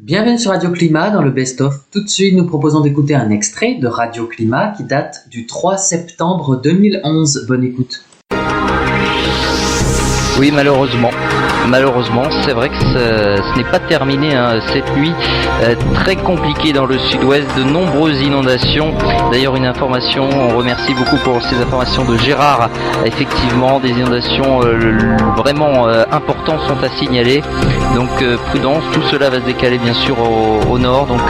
Bienvenue sur Radio Climat dans le Best of. Tout de suite, nous proposons d'écouter un extrait de Radio Climat qui date du 3 septembre 2011. Bonne écoute. Oui, malheureusement, c'est vrai que ce n'est pas terminé cette nuit très compliquée dans le sud-ouest, de nombreuses inondations. D'ailleurs, une information, on remercie beaucoup pour ces informations de Gérard. Effectivement, des inondations vraiment importantes sont à signaler. Donc prudence, tout cela va se décaler bien sûr au nord. Donc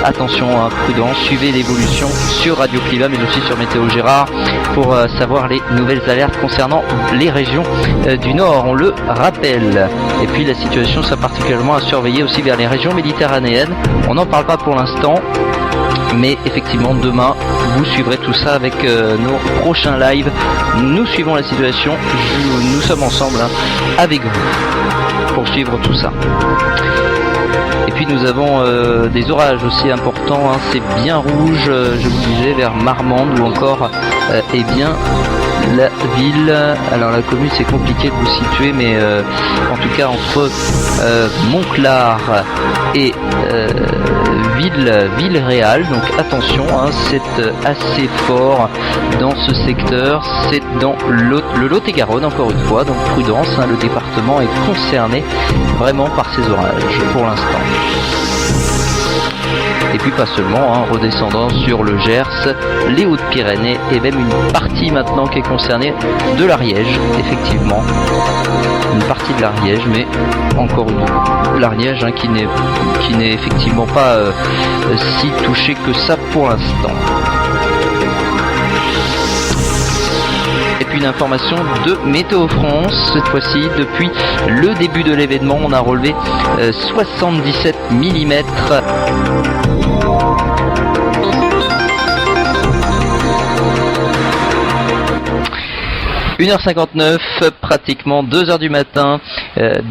attention, prudence, suivez l'évolution sur Radio Climat mais aussi sur Météo Gérard pour savoir les nouvelles alertes concernant les régions du nord, on le rappelle. Et puis la situation sera particulièrement à surveiller aussi vers les régions méditerranéennes. On n'en parle pas pour l'instant, mais effectivement demain vous suivrez tout ça avec nos prochains lives. Nous suivons la situation, nous sommes ensemble avec vous pour suivre tout ça. Et puis nous avons des orages aussi importants, c'est bien rouge, je vous disais, vers Marmande ou encore la ville. Alors la commune c'est compliqué de vous situer, mais en tout cas entre Montclar et Villeréal, donc attention, c'est assez fort dans ce secteur, c'est dans le Lot-et-Garonne encore une fois, donc prudence, le département est concerné vraiment par ces orages pour l'instant. Et puis pas seulement, redescendant sur le Gers, les Hautes-Pyrénées et même une partie maintenant qui est concernée de l'Ariège, effectivement. Une partie de l'Ariège, mais encore l'Ariège qui n'est effectivement pas si touché que ça pour l'instant. Et puis une information de Météo France, cette fois-ci, depuis le début de l'événement, on a relevé 77 mm. 1h59, pratiquement 2h du matin,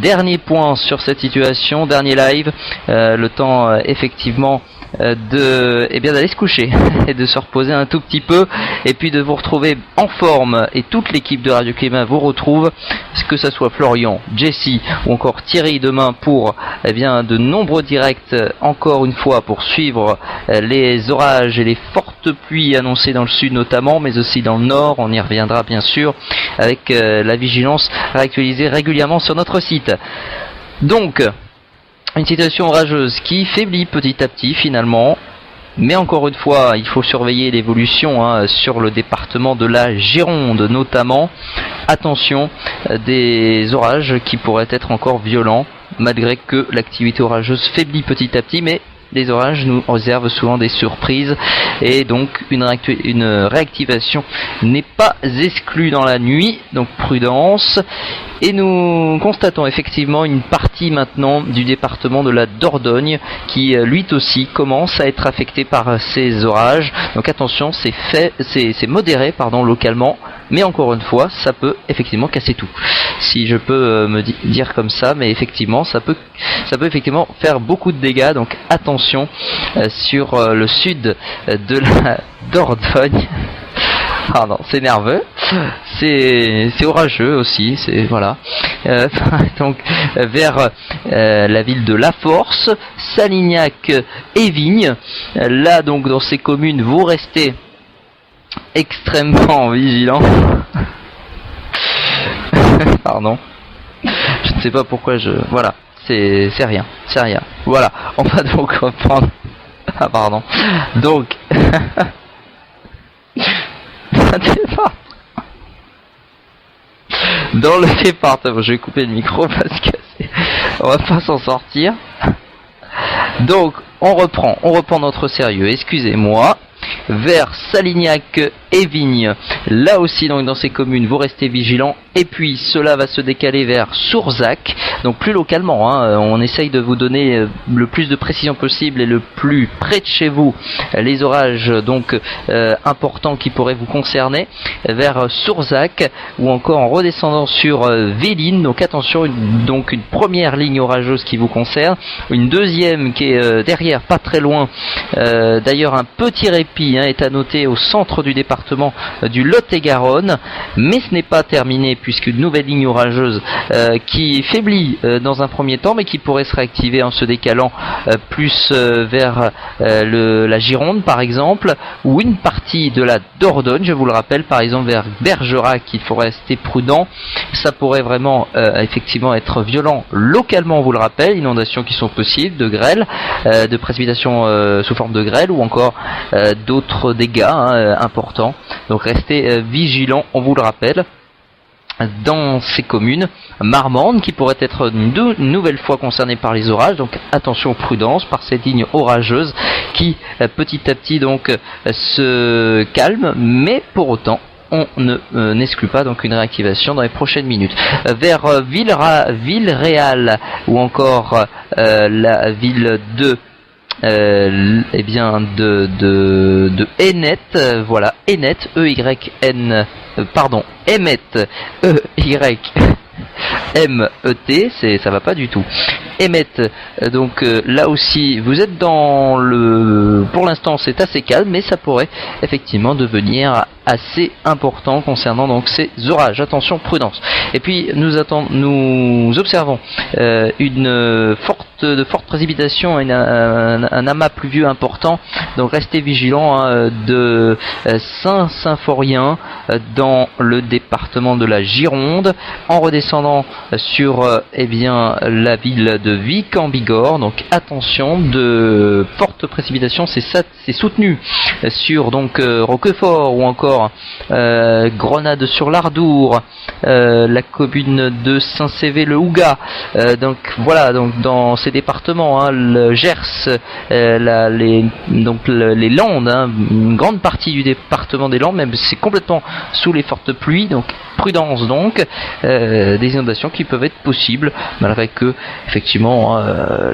dernier point sur cette situation, dernier live, le temps effectivement d'aller se coucher et de se reposer un tout petit peu et puis de vous retrouver en forme, et toute l'équipe de Radio Climat vous retrouve, que ce soit Florian, Jessie ou encore Thierry demain pour de nombreux directs encore une fois pour suivre les orages et les fortes pluies annoncées dans le sud notamment, mais aussi dans le nord. On y reviendra bien sûr avec la vigilance réactualisée régulièrement sur notre site. Donc une situation orageuse qui faiblit petit à petit finalement, mais encore une fois il faut surveiller l'évolution sur le département de la Gironde notamment. Attention, des orages qui pourraient être encore violents malgré que l'activité orageuse faiblit petit à petit, mais les orages nous réservent souvent des surprises et donc une réactivation n'est pas exclue dans la nuit, donc prudence. Et nous constatons effectivement une partie maintenant du département de la Dordogne qui lui aussi commence à être affecté par ces orages. Donc attention, c'est modéré localement, mais encore une fois ça peut effectivement casser tout, si je peux me dire comme ça, mais effectivement ça peut effectivement faire beaucoup de dégâts, donc attention sur le sud de la Dordogne. Pardon, c'est nerveux, c'est orageux aussi, voilà. Donc vers la ville de La Force, Salignac et Vignes. Là donc dans ces communes vous restez extrêmement vigilants. Pardon, je ne sais pas pourquoi voilà, c'est rien. Voilà, on va donc reprendre. Ah pardon. Donc dans le département, je vais couper le micro parce que on va pas s'en sortir. Donc on reprend notre sérieux, excusez-moi. Vers Salignac et Vignes, là aussi donc dans ces communes vous restez vigilants, et puis cela va se décaler vers Sourzac, donc plus localement, on essaye de vous donner le plus de précision possible et le plus près de chez vous les orages donc importants qui pourraient vous concerner, vers Sourzac ou encore en redescendant sur Véline. Donc attention, une première ligne orageuse qui vous concerne, une deuxième qui est derrière, pas très loin, d'ailleurs un petit répit est à noter au centre du département du Lot-et-Garonne, mais ce n'est pas terminé puisqu'une nouvelle ligne orageuse qui faiblit dans un premier temps, mais qui pourrait se réactiver en se décalant plus vers la Gironde par exemple, ou une partie de la Dordogne, je vous le rappelle, par exemple vers Bergerac, il faut rester prudent. Ça pourrait vraiment effectivement être violent localement, on vous le rappelle, inondations qui sont possibles, de grêle, de précipitations sous forme de grêle, ou encore d'autres dégâts importants. Donc restez vigilants, on vous le rappelle. Dans ces communes, Marmande qui pourrait être une nouvelle fois concernée par les orages, donc attention, prudence par cette ligne orageuse qui petit à petit donc se calme, mais pour autant on n'exclut pas donc une réactivation dans les prochaines minutes. Vers Villeréal ou encore la ville de de Ennet, voilà, Ennet, E-Y-N, pardon, Emmet, E-Y-M-E-T, ça va pas du tout. Emmet, donc là aussi, vous êtes dans pour l'instant c'est assez calme, mais ça pourrait effectivement devenir assez important concernant donc ces orages. Attention, prudence. Et puis nous observons de fortes précipitations, un amas pluvieux important. Donc restez vigilants de Saint-Symphorien dans le département de la Gironde, en redescendant sur la ville de Vic en Bigorre. Donc attention, de fortes précipitations, c'est soutenu sur donc Roquefort ou encore Grenade sur l'Ardour, la commune de Saint-Sévé-le-Hougat. Donc voilà, donc dans ces départements, le Gers, les Landes, une grande partie du département des Landes, même c'est complètement sous les fortes pluies, donc prudence donc, des inondations qui peuvent être possibles, malgré que effectivement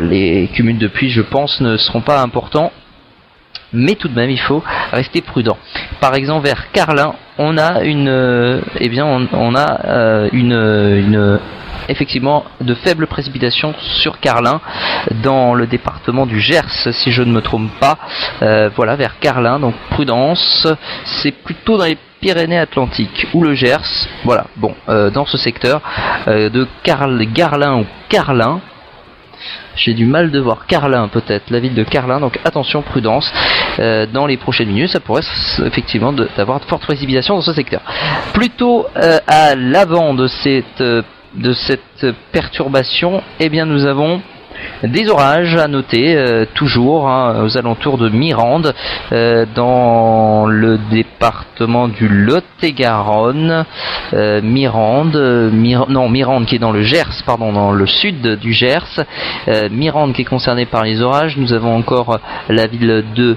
les cumuls de pluie, je pense, ne seront pas importants. Mais tout de même, il faut rester prudent. Par exemple, vers Carlin, on a effectivement de faibles précipitations sur Carlin, dans le département du Gers, si je ne me trompe pas. Voilà, vers Carlin, donc prudence. C'est plutôt dans les Pyrénées-Atlantiques ou le Gers. Voilà, bon, dans ce secteur de Garlin ou Carlin. J'ai du mal de voir Carlin, peut-être, la ville de Carlin, donc attention, prudence, dans les prochaines minutes, ça pourrait effectivement d'avoir de fortes précipitations dans ce secteur. Plutôt à l'avant de cette perturbation, nous avons des orages à noter, toujours aux alentours de Mirande, dans le département du Lot-et-Garonne. Mirande qui est dans le Gers, pardon, dans le sud du Gers. Mirande qui est concernée par les orages. Nous avons encore la ville de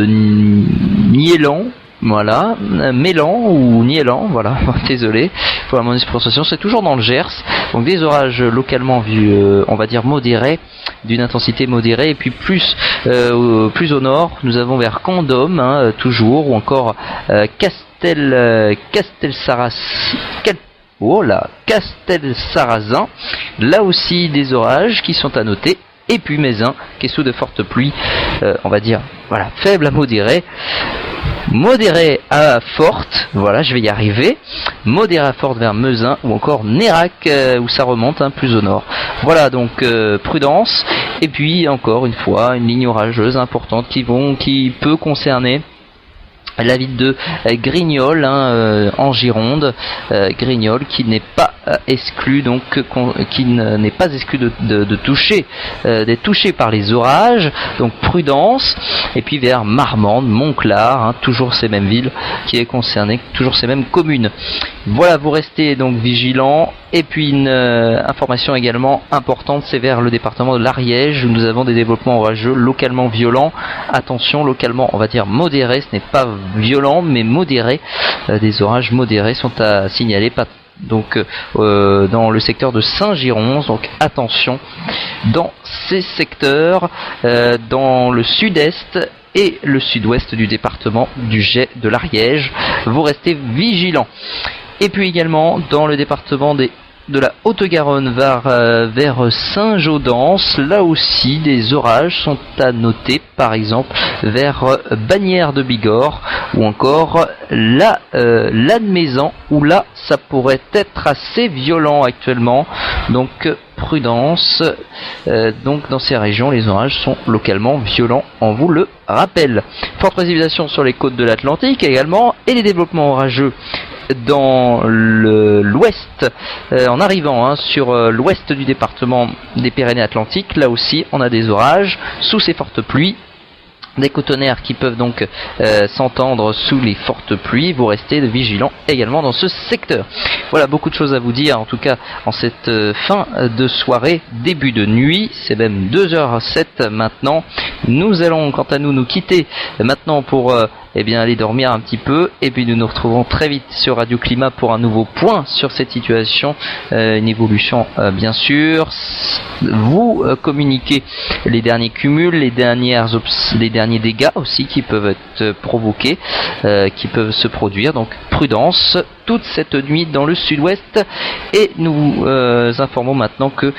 Niélan. Voilà, Mélan ou Nielan, voilà, désolé pour la mauvaise prononciation, c'est toujours dans le Gers, donc des orages localement on va dire modérés, d'une intensité modérée, et puis plus au nord, nous avons vers Condom, toujours, ou encore Castel-Sarrazin, là aussi des orages qui sont à noter. Et puis Mézin, qui est sous de fortes pluies, on va dire, voilà, faible à modéré. Modéré à forte, voilà, je vais y arriver. Modéré à forte vers Meuzin, ou encore Nérac, où ça remonte plus au nord. Voilà, donc prudence. Et puis encore une fois, une ligne orageuse importante qui peut concerner la ville de Grignol, en Gironde. Grignol qui n'est pas exclu, donc qui n'est pas exclu de toucher, d'être touché par les orages, donc prudence. Et puis vers Marmande, Montclar, toujours ces mêmes villes qui est concernée, toujours ces mêmes communes. Voilà, vous restez donc vigilants. Et puis une information également importante, c'est vers le département de l'Ariège, où nous avons des développements orageux localement violents. Attention, localement on va dire modérés, ce n'est pas violent mais modéré. Des orages modérés sont à signaler, donc dans le secteur de Saint-Giron, donc attention dans ces secteurs, dans le sud-est et le sud-ouest du département de l'Ariège, vous restez vigilants. Et puis également dans le département des de la Haute-Garonne vers Saint-Gaudens, là aussi des orages sont à noter, par exemple vers Bagnères de Bigorre ou encore Lannemezan, où là ça pourrait être assez violent actuellement, donc prudence. Donc dans ces régions les orages sont localement violents, on vous le rappelle. Forte précipitation sur les côtes de l'Atlantique également, et les développements orageux dans l'ouest, en arrivant sur l'ouest du département des Pyrénées-Atlantiques. Là aussi on a des orages sous ces fortes pluies, des cotonnerres qui peuvent donc s'entendre sous les fortes pluies. Vous restez vigilants également dans ce secteur. Voilà, beaucoup de choses à vous dire en tout cas en cette fin de soirée, début de nuit. C'est même 2h07 maintenant. Nous allons quant à nous quitter maintenant pour aller dormir un petit peu, et puis nous nous retrouverons très vite sur Radio Climat pour un nouveau point sur cette situation, une évolution bien sûr. Vous communiquez les derniers cumuls, les derniers dégâts aussi qui peuvent être provoqués, qui peuvent se produire, donc prudence toute cette nuit dans le sud-ouest, et nous informons maintenant que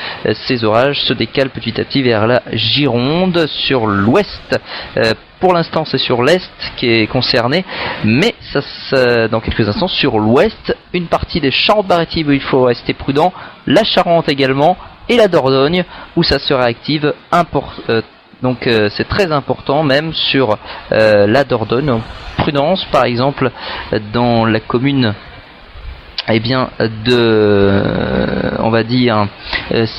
ces orages se décalent petit à petit vers la Gironde sur l'ouest. Pour l'instant c'est sur l'est qui est concerné, mais ça, dans quelques instants sur l'ouest, une partie des Charentes-Maritimes où il faut rester prudent, la Charente également, et la Dordogne où ça se réactive donc c'est très important même sur la Dordogne. Donc, prudence par exemple dans la commune on va dire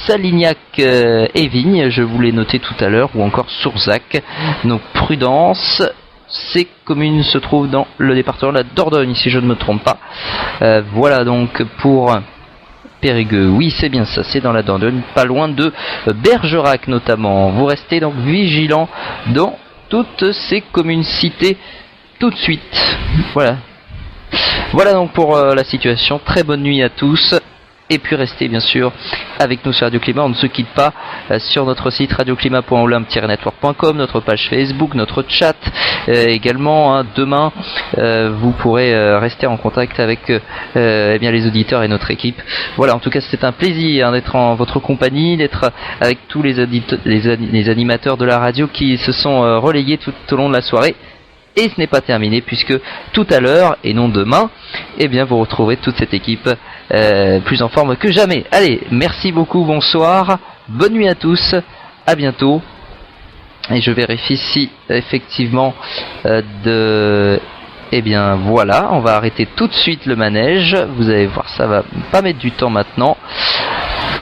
Salignac et Vigne, je vous l'ai noté tout à l'heure, ou encore Sourzac. Donc prudence, ces communes se trouvent dans le département de la Dordogne si je ne me trompe pas. Voilà donc pour Périgueux, oui c'est bien ça, c'est dans la Dordogne, pas loin de Bergerac notamment. Vous restez donc vigilants dans toutes ces communes citées tout de suite. Voilà donc pour la situation. Très bonne nuit à tous, et puis restez bien sûr avec nous sur Radio Climat. On ne se quitte pas sur notre site radioclimat.olympe-network.com, notre page Facebook, notre chat également. Demain vous pourrez rester en contact avec les auditeurs et notre équipe. Voilà, en tout cas c'est un plaisir d'être en votre compagnie, d'être avec tous les animateurs de la radio qui se sont relayés tout au long de la soirée. Et ce n'est pas terminé, puisque tout à l'heure, et non demain, vous retrouverez toute cette équipe plus en forme que jamais. Allez, merci beaucoup, bonsoir, bonne nuit à tous, à bientôt. Et je vérifie si effectivement voilà, on va arrêter tout de suite le manège. Vous allez voir, ça va pas mettre du temps maintenant.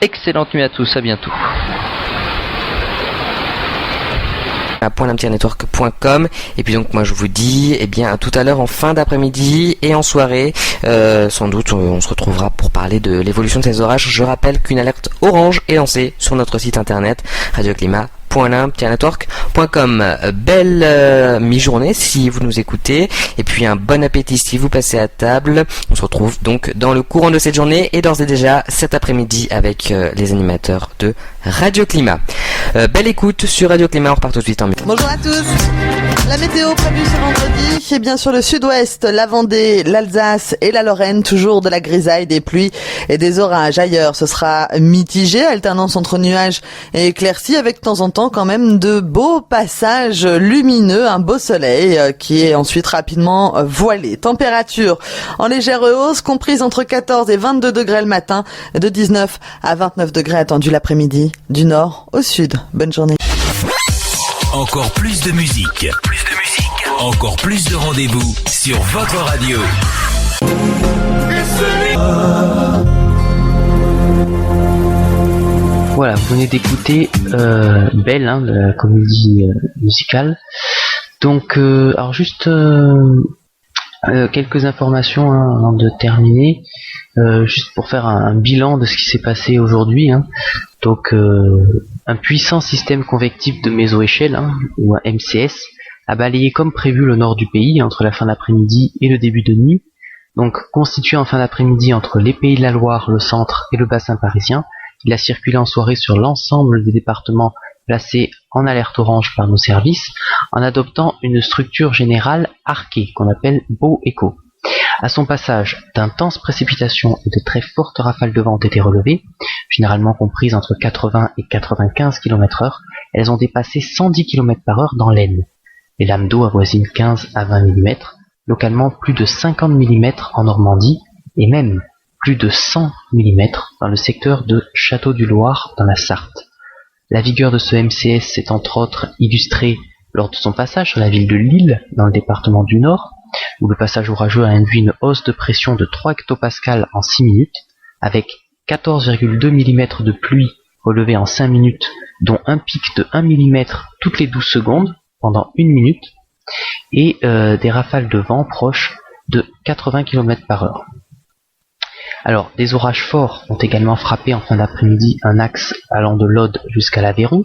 Excellente nuit à tous, à bientôt. À .network.com, et puis donc moi je vous dis à tout à l'heure en fin d'après-midi et en soirée, sans doute on se retrouvera pour parler de l'évolution de ces orages. Je rappelle qu'une alerte orange est lancée sur notre site internet radioclimat.olympe-network.com. Belle mi-journée si vous nous écoutez, et puis un bon appétit si vous passez à table. On se retrouve donc dans le courant de cette journée et d'ores et déjà cet après-midi avec les animateurs de Radio Climat. Belle écoute sur Radio Climat, on repart tout de suite en musique. Bonjour à tous. La météo prévue ce vendredi, c'est bien sur le sud-ouest, la Vendée, l'Alsace et la Lorraine, toujours de la grisaille, des pluies et des orages. Ailleurs, ce sera mitigé, alternance entre nuages et éclaircies, avec de temps en temps quand même de beaux passages lumineux, un beau soleil qui est ensuite rapidement voilé. Température en légère hausse, comprise entre 14 et 22 degrés le matin, de 19 à 29 degrés attendus l'après-midi, du nord au sud. Bonne journée. Encore plus de musique. Encore plus de rendez-vous sur votre radio. Voilà, vous venez d'écouter Belle, la comédie musicale. Donc, alors juste quelques informations avant de terminer, juste pour faire un bilan de ce qui s'est passé aujourd'hui. Donc, un puissant système convectif de mésoéchelle, ou un MCS, a balayé comme prévu le nord du pays entre la fin d'après-midi et le début de nuit. Donc, constitué en fin d'après-midi entre les Pays de la Loire, le centre et le bassin parisien, il a circulé en soirée sur l'ensemble des départements placés en alerte orange par nos services, en adoptant une structure générale arquée, qu'on appelle Beau Écho. À son passage, d'intenses précipitations et de très fortes rafales de vent ont été relevées, généralement comprises entre 80 et 95 km/h. Elles ont dépassé 110 km/h dans l'Aisne. Les lames d'eau avoisinent 15 à 20 mm, localement plus de 50 mm en Normandie et même plus de 100 mm dans le secteur de Château-du-Loir dans la Sarthe. La vigueur de ce MCS s'est entre autres illustrée lors de son passage sur la ville de Lille dans le département du Nord, où le passage orageux a induit une hausse de pression de 3 hectopascales en 6 minutes, avec 14,2 mm de pluie relevée en 5 minutes, dont un pic de 1 mm toutes les 12 secondes pendant 1 minute, et des rafales de vent proches de 80 km/h. Alors, des orages forts ont également frappé en fin d'après-midi un axe allant de l'Aude jusqu'à l'Aveyron.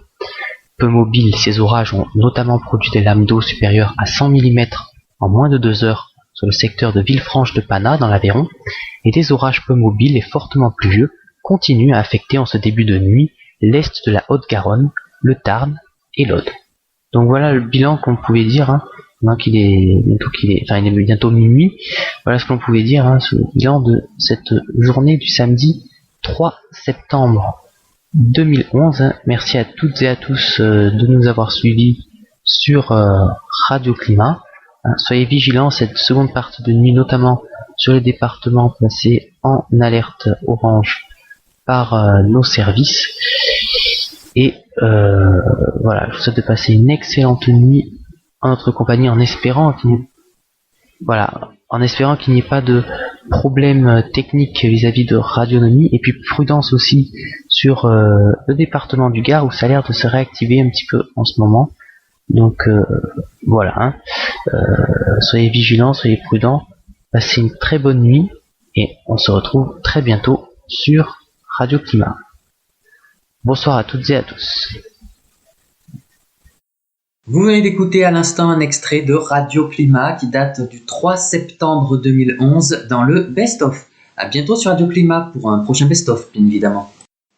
Peu mobiles, ces orages ont notamment produit des lames d'eau supérieures à 100 mm en moins de 2 heures sur le secteur de Villefranche-de-Panat dans l'Aveyron, et des orages peu mobiles et fortement pluvieux continuent à affecter en ce début de nuit l'est de la Haute-Garonne, le Tarn et l'Aude. Donc voilà le bilan qu'on pouvait dire, maintenant il est bientôt minuit. Voilà ce qu'on pouvait dire, sur le bilan de cette journée du samedi 3 septembre 2011. Merci à toutes et à tous de nous avoir suivis sur Radio Climat. Soyez vigilants cette seconde partie de nuit, notamment sur les départements placés en alerte orange par nos services. Et voilà, je vous souhaite de passer une excellente nuit en notre compagnie, en espérant qu'il n'y ait pas de problème technique vis-à-vis de radionomie, et puis prudence aussi sur le département du Gard où ça a l'air de se réactiver un petit peu en ce moment. Donc voilà, soyez vigilants, soyez prudents, passez une très bonne nuit et on se retrouve très bientôt sur Radio Climat. Bonsoir à toutes et à tous. Vous venez d'écouter à l'instant un extrait de Radio Climat qui date du 3 septembre 2011 dans le Best of. À bientôt sur Radio Climat pour un prochain Best of, bien évidemment.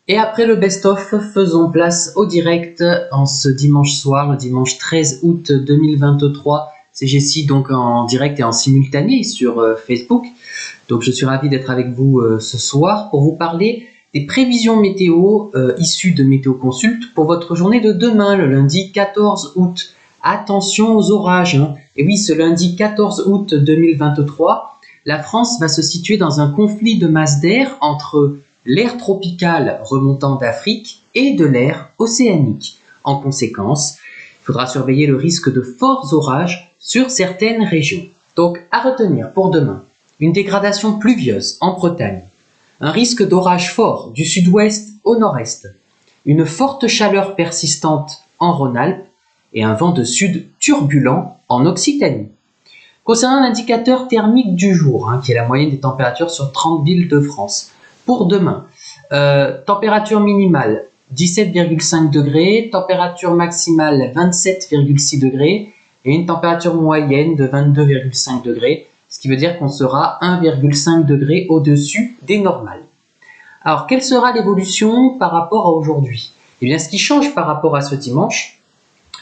Et après le Best of, faisons place au direct en ce dimanche soir, le dimanche 13 août 2023. C'est Jessie donc en direct et en simultané sur Facebook. Donc je suis ravi d'être avec vous ce soir pour vous parler des prévisions météo issues de Météo Consult pour votre journée de demain, le lundi 14 août. Attention aux orages. Et oui, ce lundi 14 août 2023, la France va se situer dans un conflit de masse d'air entre l'air tropical remontant d'Afrique et de l'air océanique. En conséquence, il faudra surveiller le risque de forts orages sur certaines régions. Donc, à retenir pour demain, une dégradation pluvieuse en Bretagne, un risque d'orage fort du sud-ouest au nord-est, une forte chaleur persistante en Rhône-Alpes et un vent de sud turbulent en Occitanie. Concernant l'indicateur thermique du jour, qui est la moyenne des températures sur 30 villes de France, pour demain, température minimale 17,5 degrés, température maximale 27,6 degrés et une température moyenne de 22,5 degrés, ce qui veut dire qu'on sera 1,5 degré au-dessus des normales. Alors, quelle sera l'évolution par rapport à aujourd'hui ? Eh bien, ce qui change par rapport à ce dimanche,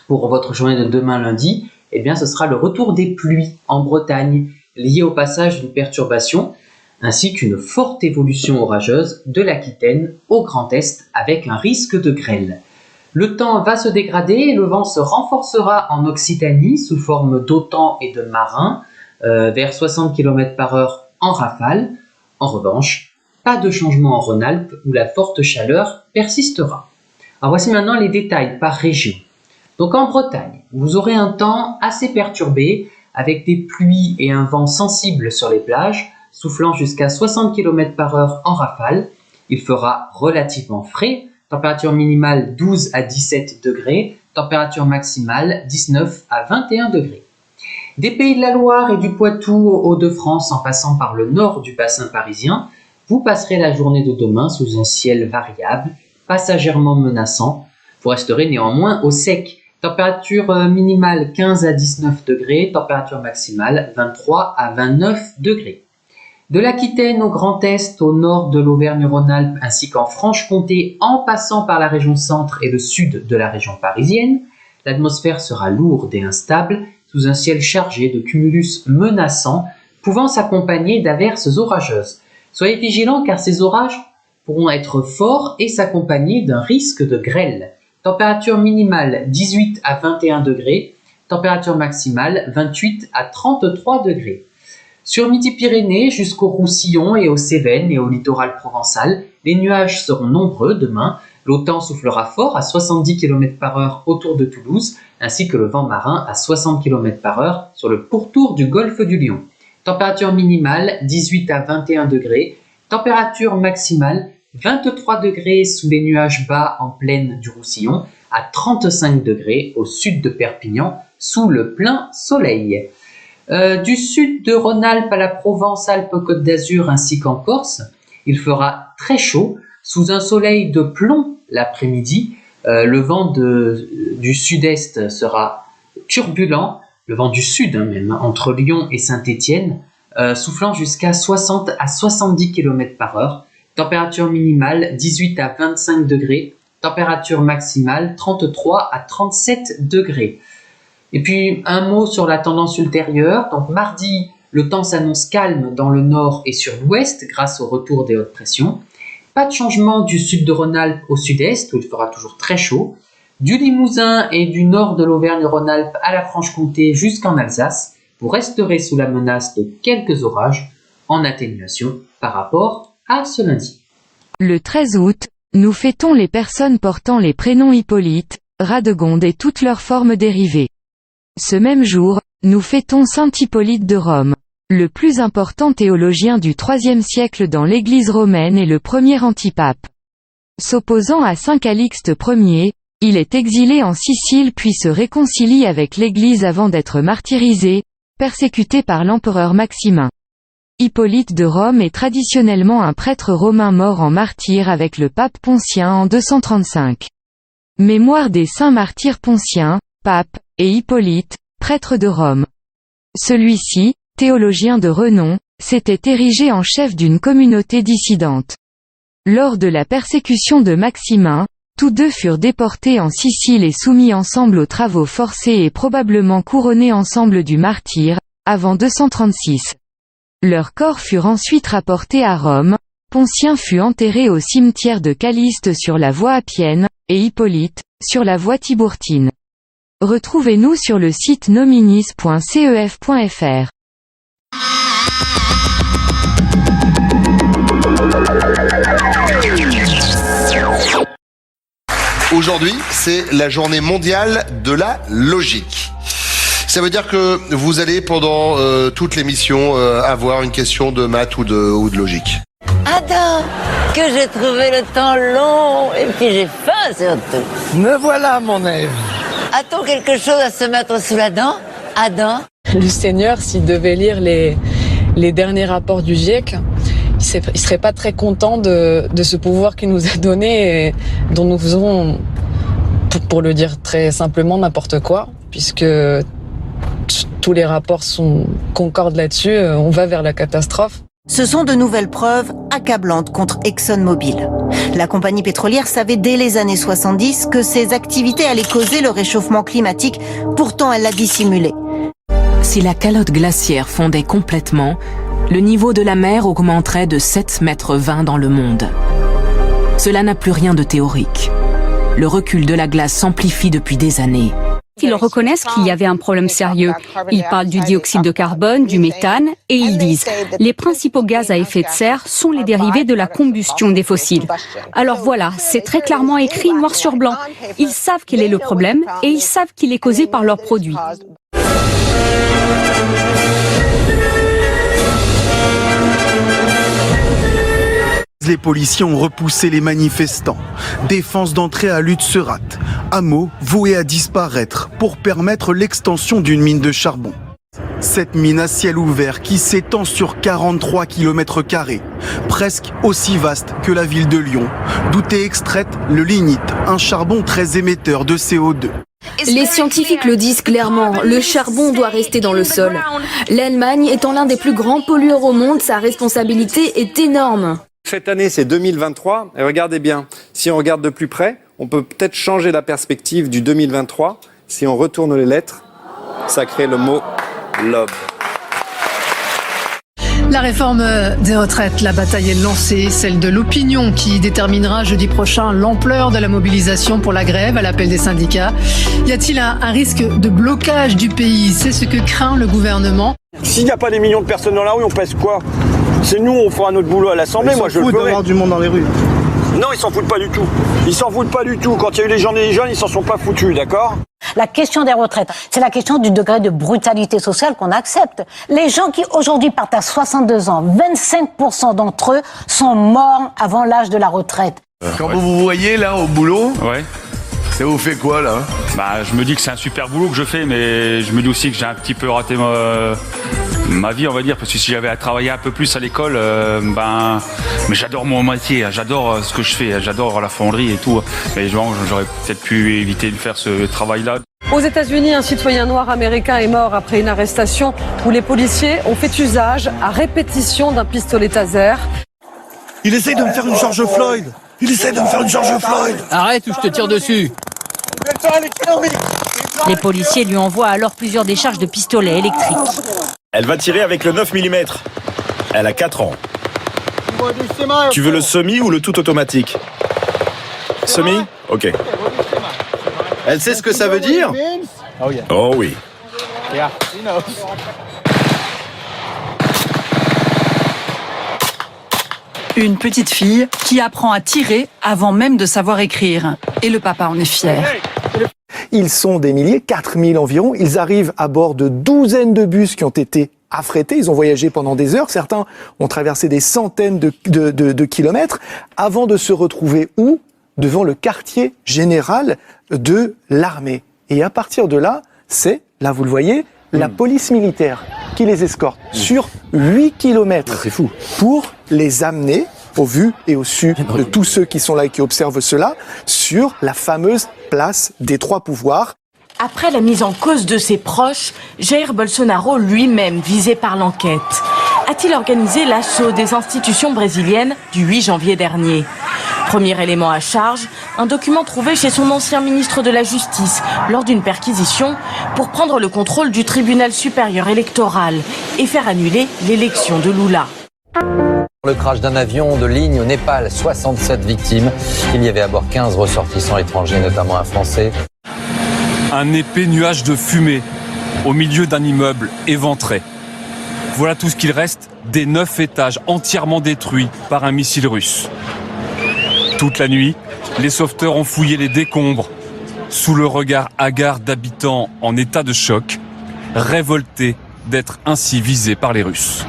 pour votre journée de demain lundi, eh bien, ce sera le retour des pluies en Bretagne, lié au passage d'une perturbation, ainsi qu'une forte évolution orageuse de l'Aquitaine au Grand Est avec un risque de grêle. Le temps va se dégrader et le vent se renforcera en Occitanie sous forme d'autan et de marin vers 60 km/h en rafale. En revanche, pas de changement en Rhône-Alpes où la forte chaleur persistera. Alors voici maintenant les détails par région. Donc en Bretagne, vous aurez un temps assez perturbé avec des pluies et un vent sensible sur les plages, soufflant jusqu'à 60 km/h en rafale. Il fera relativement frais, température minimale 12 à 17 degrés, température maximale 19 à 21 degrés. Des Pays de la Loire et du Poitou aux Hauts-de-France en passant par le nord du bassin parisien, vous passerez la journée de demain sous un ciel variable, passagèrement menaçant. Vous resterez néanmoins au sec. Température minimale 15 à 19 degrés, température maximale 23 à 29 degrés. De l'Aquitaine au Grand Est, au nord de l'Auvergne-Rhône-Alpes ainsi qu'en Franche-Comté en passant par la région centre et le sud de la région parisienne, l'atmosphère sera lourde et instable sous un ciel chargé de cumulus menaçants pouvant s'accompagner d'averses orageuses. Soyez vigilants car ces orages pourront être forts et s'accompagner d'un risque de grêle. Température minimale 18 à 21 degrés, température maximale 28 à 33 degrés. Sur Midi-Pyrénées jusqu'au Roussillon et aux Cévennes et au littoral provençal, les nuages seront nombreux demain. L'OTAN soufflera fort à 70 km/h autour de Toulouse, ainsi que le vent marin à 60 km/h sur le pourtour du golfe du Lion. Température minimale 18 à 21 degrés, température maximale 23 degrés sous les nuages bas en plaine du Roussillon, à 35 degrés au sud de Perpignan, sous le plein soleil. Du sud de Rhône-Alpes à la Provence-Alpes-Côte d'Azur ainsi qu'en Corse, il fera très chaud, sous un soleil de plomb l'après-midi. Le vent du sud-est sera turbulent, le vent du sud même, entre Lyon et Saint-Étienne, soufflant jusqu'à 60 à 70 km/h. Température minimale 18 à 25 degrés, température maximale 33 à 37 degrés. Et puis un mot sur la tendance ultérieure. Donc mardi, le temps s'annonce calme dans le nord et sur l'ouest grâce au retour des hautes pressions. Pas de changement du sud de Rhône-Alpes au sud-est où il fera toujours très chaud. Du Limousin et du nord de l'Auvergne-Rhône-Alpes à la Franche-Comté jusqu'en Alsace, vous resterez sous la menace de quelques orages en atténuation par rapport à ce lundi. Le 13 août, nous fêtons les personnes portant les prénoms Hippolyte, Radegonde et toutes leurs formes dérivées. Ce même jour, nous fêtons saint Hippolyte de Rome, le plus important théologien du IIIe siècle dans l'Église romaine et le premier antipape. S'opposant à saint Calixte Ier, il est exilé en Sicile puis se réconcilie avec l'Église avant d'être martyrisé, persécuté par l'empereur Maximin. Hippolyte de Rome est traditionnellement un prêtre romain mort en martyr avec le pape Poncien en 235. Mémoire des saints martyrs Poncien, pape, et Hippolyte, prêtre de Rome. Celui-ci, théologien de renom, s'était érigé en chef d'une communauté dissidente. Lors de la persécution de Maximin, tous deux furent déportés en Sicile et soumis ensemble aux travaux forcés et probablement couronnés ensemble du martyre, avant 236. Leurs corps furent ensuite rapportés à Rome, Poncien fut enterré au cimetière de Caliste sur la voie appienne, et Hippolyte, sur la voie tiburtine. Retrouvez-nous sur le site nominis.cef.fr. Aujourd'hui, c'est la journée mondiale de la logique. Ça veut dire que vous allez pendant toute l'émission avoir une question de maths ou de logique. Attends, que j'ai trouvé le temps long et puis j'ai faim surtout. Me voilà, mon Ève. A-t-on quelque chose à se mettre sous la dent, Adam? Le Seigneur, s'il devait lire les derniers rapports du GIEC, il serait pas très content de ce pouvoir qu'il nous a donné et dont nous faisons, pour le dire très simplement, n'importe quoi, puisque tous les rapports concordent là-dessus, on va vers la catastrophe. Ce sont de nouvelles preuves accablantes contre ExxonMobil. La compagnie pétrolière savait dès les années 70 que ses activités allaient causer le réchauffement climatique, pourtant elle l'a dissimulé. Si la calotte glaciaire fondait complètement, le niveau de la mer augmenterait de 7,20 mètres dans le monde. Cela n'a plus rien de théorique. Le recul de la glace s'amplifie depuis des années. Ils reconnaissent qu'il y avait un problème sérieux. Ils parlent du dioxyde de carbone, du méthane, et ils disent « Les principaux gaz à effet de serre sont les dérivés de la combustion des fossiles ». Alors voilà, c'est très clairement écrit noir sur blanc. Ils savent quel est le problème, et ils savent qu'il est causé par leurs produits. Les policiers ont repoussé les manifestants. Défense d'entrée à Lutzerat, hameau voué à disparaître pour permettre l'extension d'une mine de charbon. Cette mine à ciel ouvert qui s'étend sur 43 km², presque aussi vaste que la ville de Lyon, d'où est extraite le lignite, un charbon très émetteur de CO2. Les scientifiques le disent clairement, le charbon doit rester dans le sol. L'Allemagne étant l'un des plus grands pollueurs au monde, sa responsabilité est énorme. Cette année, c'est 2023, et regardez bien, si on regarde de plus près, on peut peut-être changer la perspective du 2023. Si on retourne les lettres, ça crée le mot « love ». La réforme des retraites, la bataille est lancée, celle de l'opinion qui déterminera jeudi prochain l'ampleur de la mobilisation pour la grève à l'appel des syndicats. Y a-t-il un risque de blocage du pays? C'est ce que craint le gouvernement. S'il n'y a pas des millions de personnes dans la rue, on pèse quoi? C'est nous, on fera notre boulot à l'Assemblée, moi je le ferai. d'avoir du monde dans les rues. Non, ils s'en foutent pas du tout. Ils s'en foutent pas du tout. Quand il y a eu les journées des jeunes, ils s'en sont pas foutus, d'accord? La question des retraites, c'est la question du degré de brutalité sociale qu'on accepte. Les gens qui aujourd'hui partent à 62 ans, 25% d'entre eux sont morts avant l'âge de la retraite. Quand vous vous voyez là au boulot, Ça vous fait quoi là? Je me dis que c'est un super boulot que je fais, mais je me dis aussi que j'ai un petit peu raté ma vie, on va dire, parce que si j'avais à travailler un peu plus à l'école, mais j'adore mon métier, j'adore ce que je fais, j'adore la fonderie et tout. Mais j'aurais peut-être pu éviter de faire ce travail-là. Aux États-Unis, un citoyen noir américain est mort après une arrestation où les policiers ont fait usage à répétition d'un pistolet taser. Il essaye de me faire une George Floyd. Arrête ou je te tire dessus. Les policiers lui envoient alors plusieurs décharges de pistolets électriques. Elle va tirer avec le 9 mm. Elle a 4 ans. Tu veux le semi ou le tout automatique? Semi? Ok. Elle sait ce que ça veut dire? Oh oui. Une petite fille qui apprend à tirer avant même de savoir écrire. Et le papa en est fier. Ils sont des milliers, 4000 environ. Ils arrivent à bord de douzaines de bus qui ont été affrétés. Ils ont voyagé pendant des heures. Certains ont traversé des centaines de kilomètres avant de se retrouver où? Devant le quartier général de l'armée. Et à partir de là, c'est, là vous le voyez, la police militaire qui les escorte sur 8 kilomètres. C'est fou. Pour les amener, au vu et au su de tous ceux qui sont là et qui observent cela, sur la fameuse place des trois pouvoirs. Après la mise en cause de ses proches, Jair Bolsonaro lui-même visé par l'enquête. A-t-il organisé l'assaut des institutions brésiliennes du 8 janvier dernier? Premier élément à charge, un document trouvé chez son ancien ministre de la Justice lors d'une perquisition pour prendre le contrôle du tribunal supérieur électoral et faire annuler l'élection de Lula. Le crash d'un avion de ligne au Népal, 67 victimes. Il y avait à bord 15 ressortissants étrangers, notamment un Français. Un épais nuage de fumée au milieu d'un immeuble éventré. Voilà tout ce qu'il reste des 9 étages entièrement détruits par un missile russe. Toute la nuit, les sauveteurs ont fouillé les décombres sous le regard hagard d'habitants en état de choc, révoltés d'être ainsi visés par les Russes.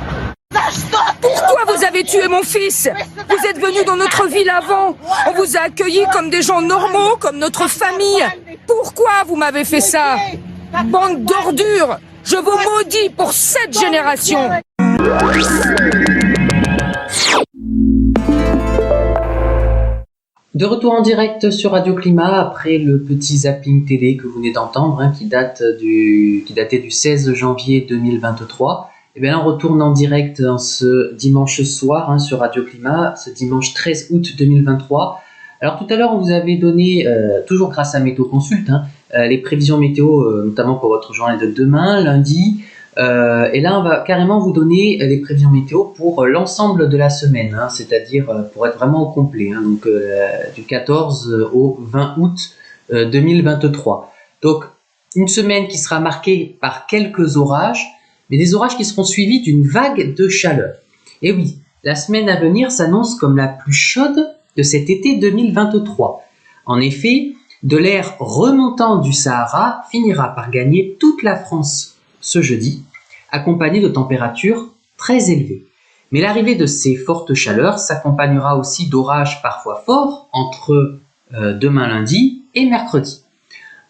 Pourquoi vous avez tué mon fils? Vous êtes venus dans notre ville avant. On vous a accueillis comme des gens normaux, comme notre famille. Pourquoi vous m'avez fait ça? Bande d'ordures! Je vous maudis pour cette génération! De retour en direct sur Radio Climat après le petit zapping télé que vous venez d'entendre, qui datait du 16 janvier 2023. Et bien là, on retourne en direct ce dimanche soir sur Radio Climat, ce dimanche 13 août 2023. Alors tout à l'heure, on vous avait donné, toujours grâce à Météo Consult, les prévisions météo, notamment pour votre journée de demain, lundi. Et là, on va carrément vous donner les prévisions météo pour l'ensemble de la semaine, c'est-à-dire pour être vraiment au complet, donc du 14 au 20 août 2023. Donc, une semaine qui sera marquée par quelques orages, mais des orages qui seront suivis d'une vague de chaleur. Et oui, la semaine à venir s'annonce comme la plus chaude de cet été 2023. En effet, de l'air remontant du Sahara finira par gagner toute la France ce jeudi, accompagné de températures très élevées. Mais l'arrivée de ces fortes chaleurs s'accompagnera aussi d'orages parfois forts entre demain lundi et mercredi.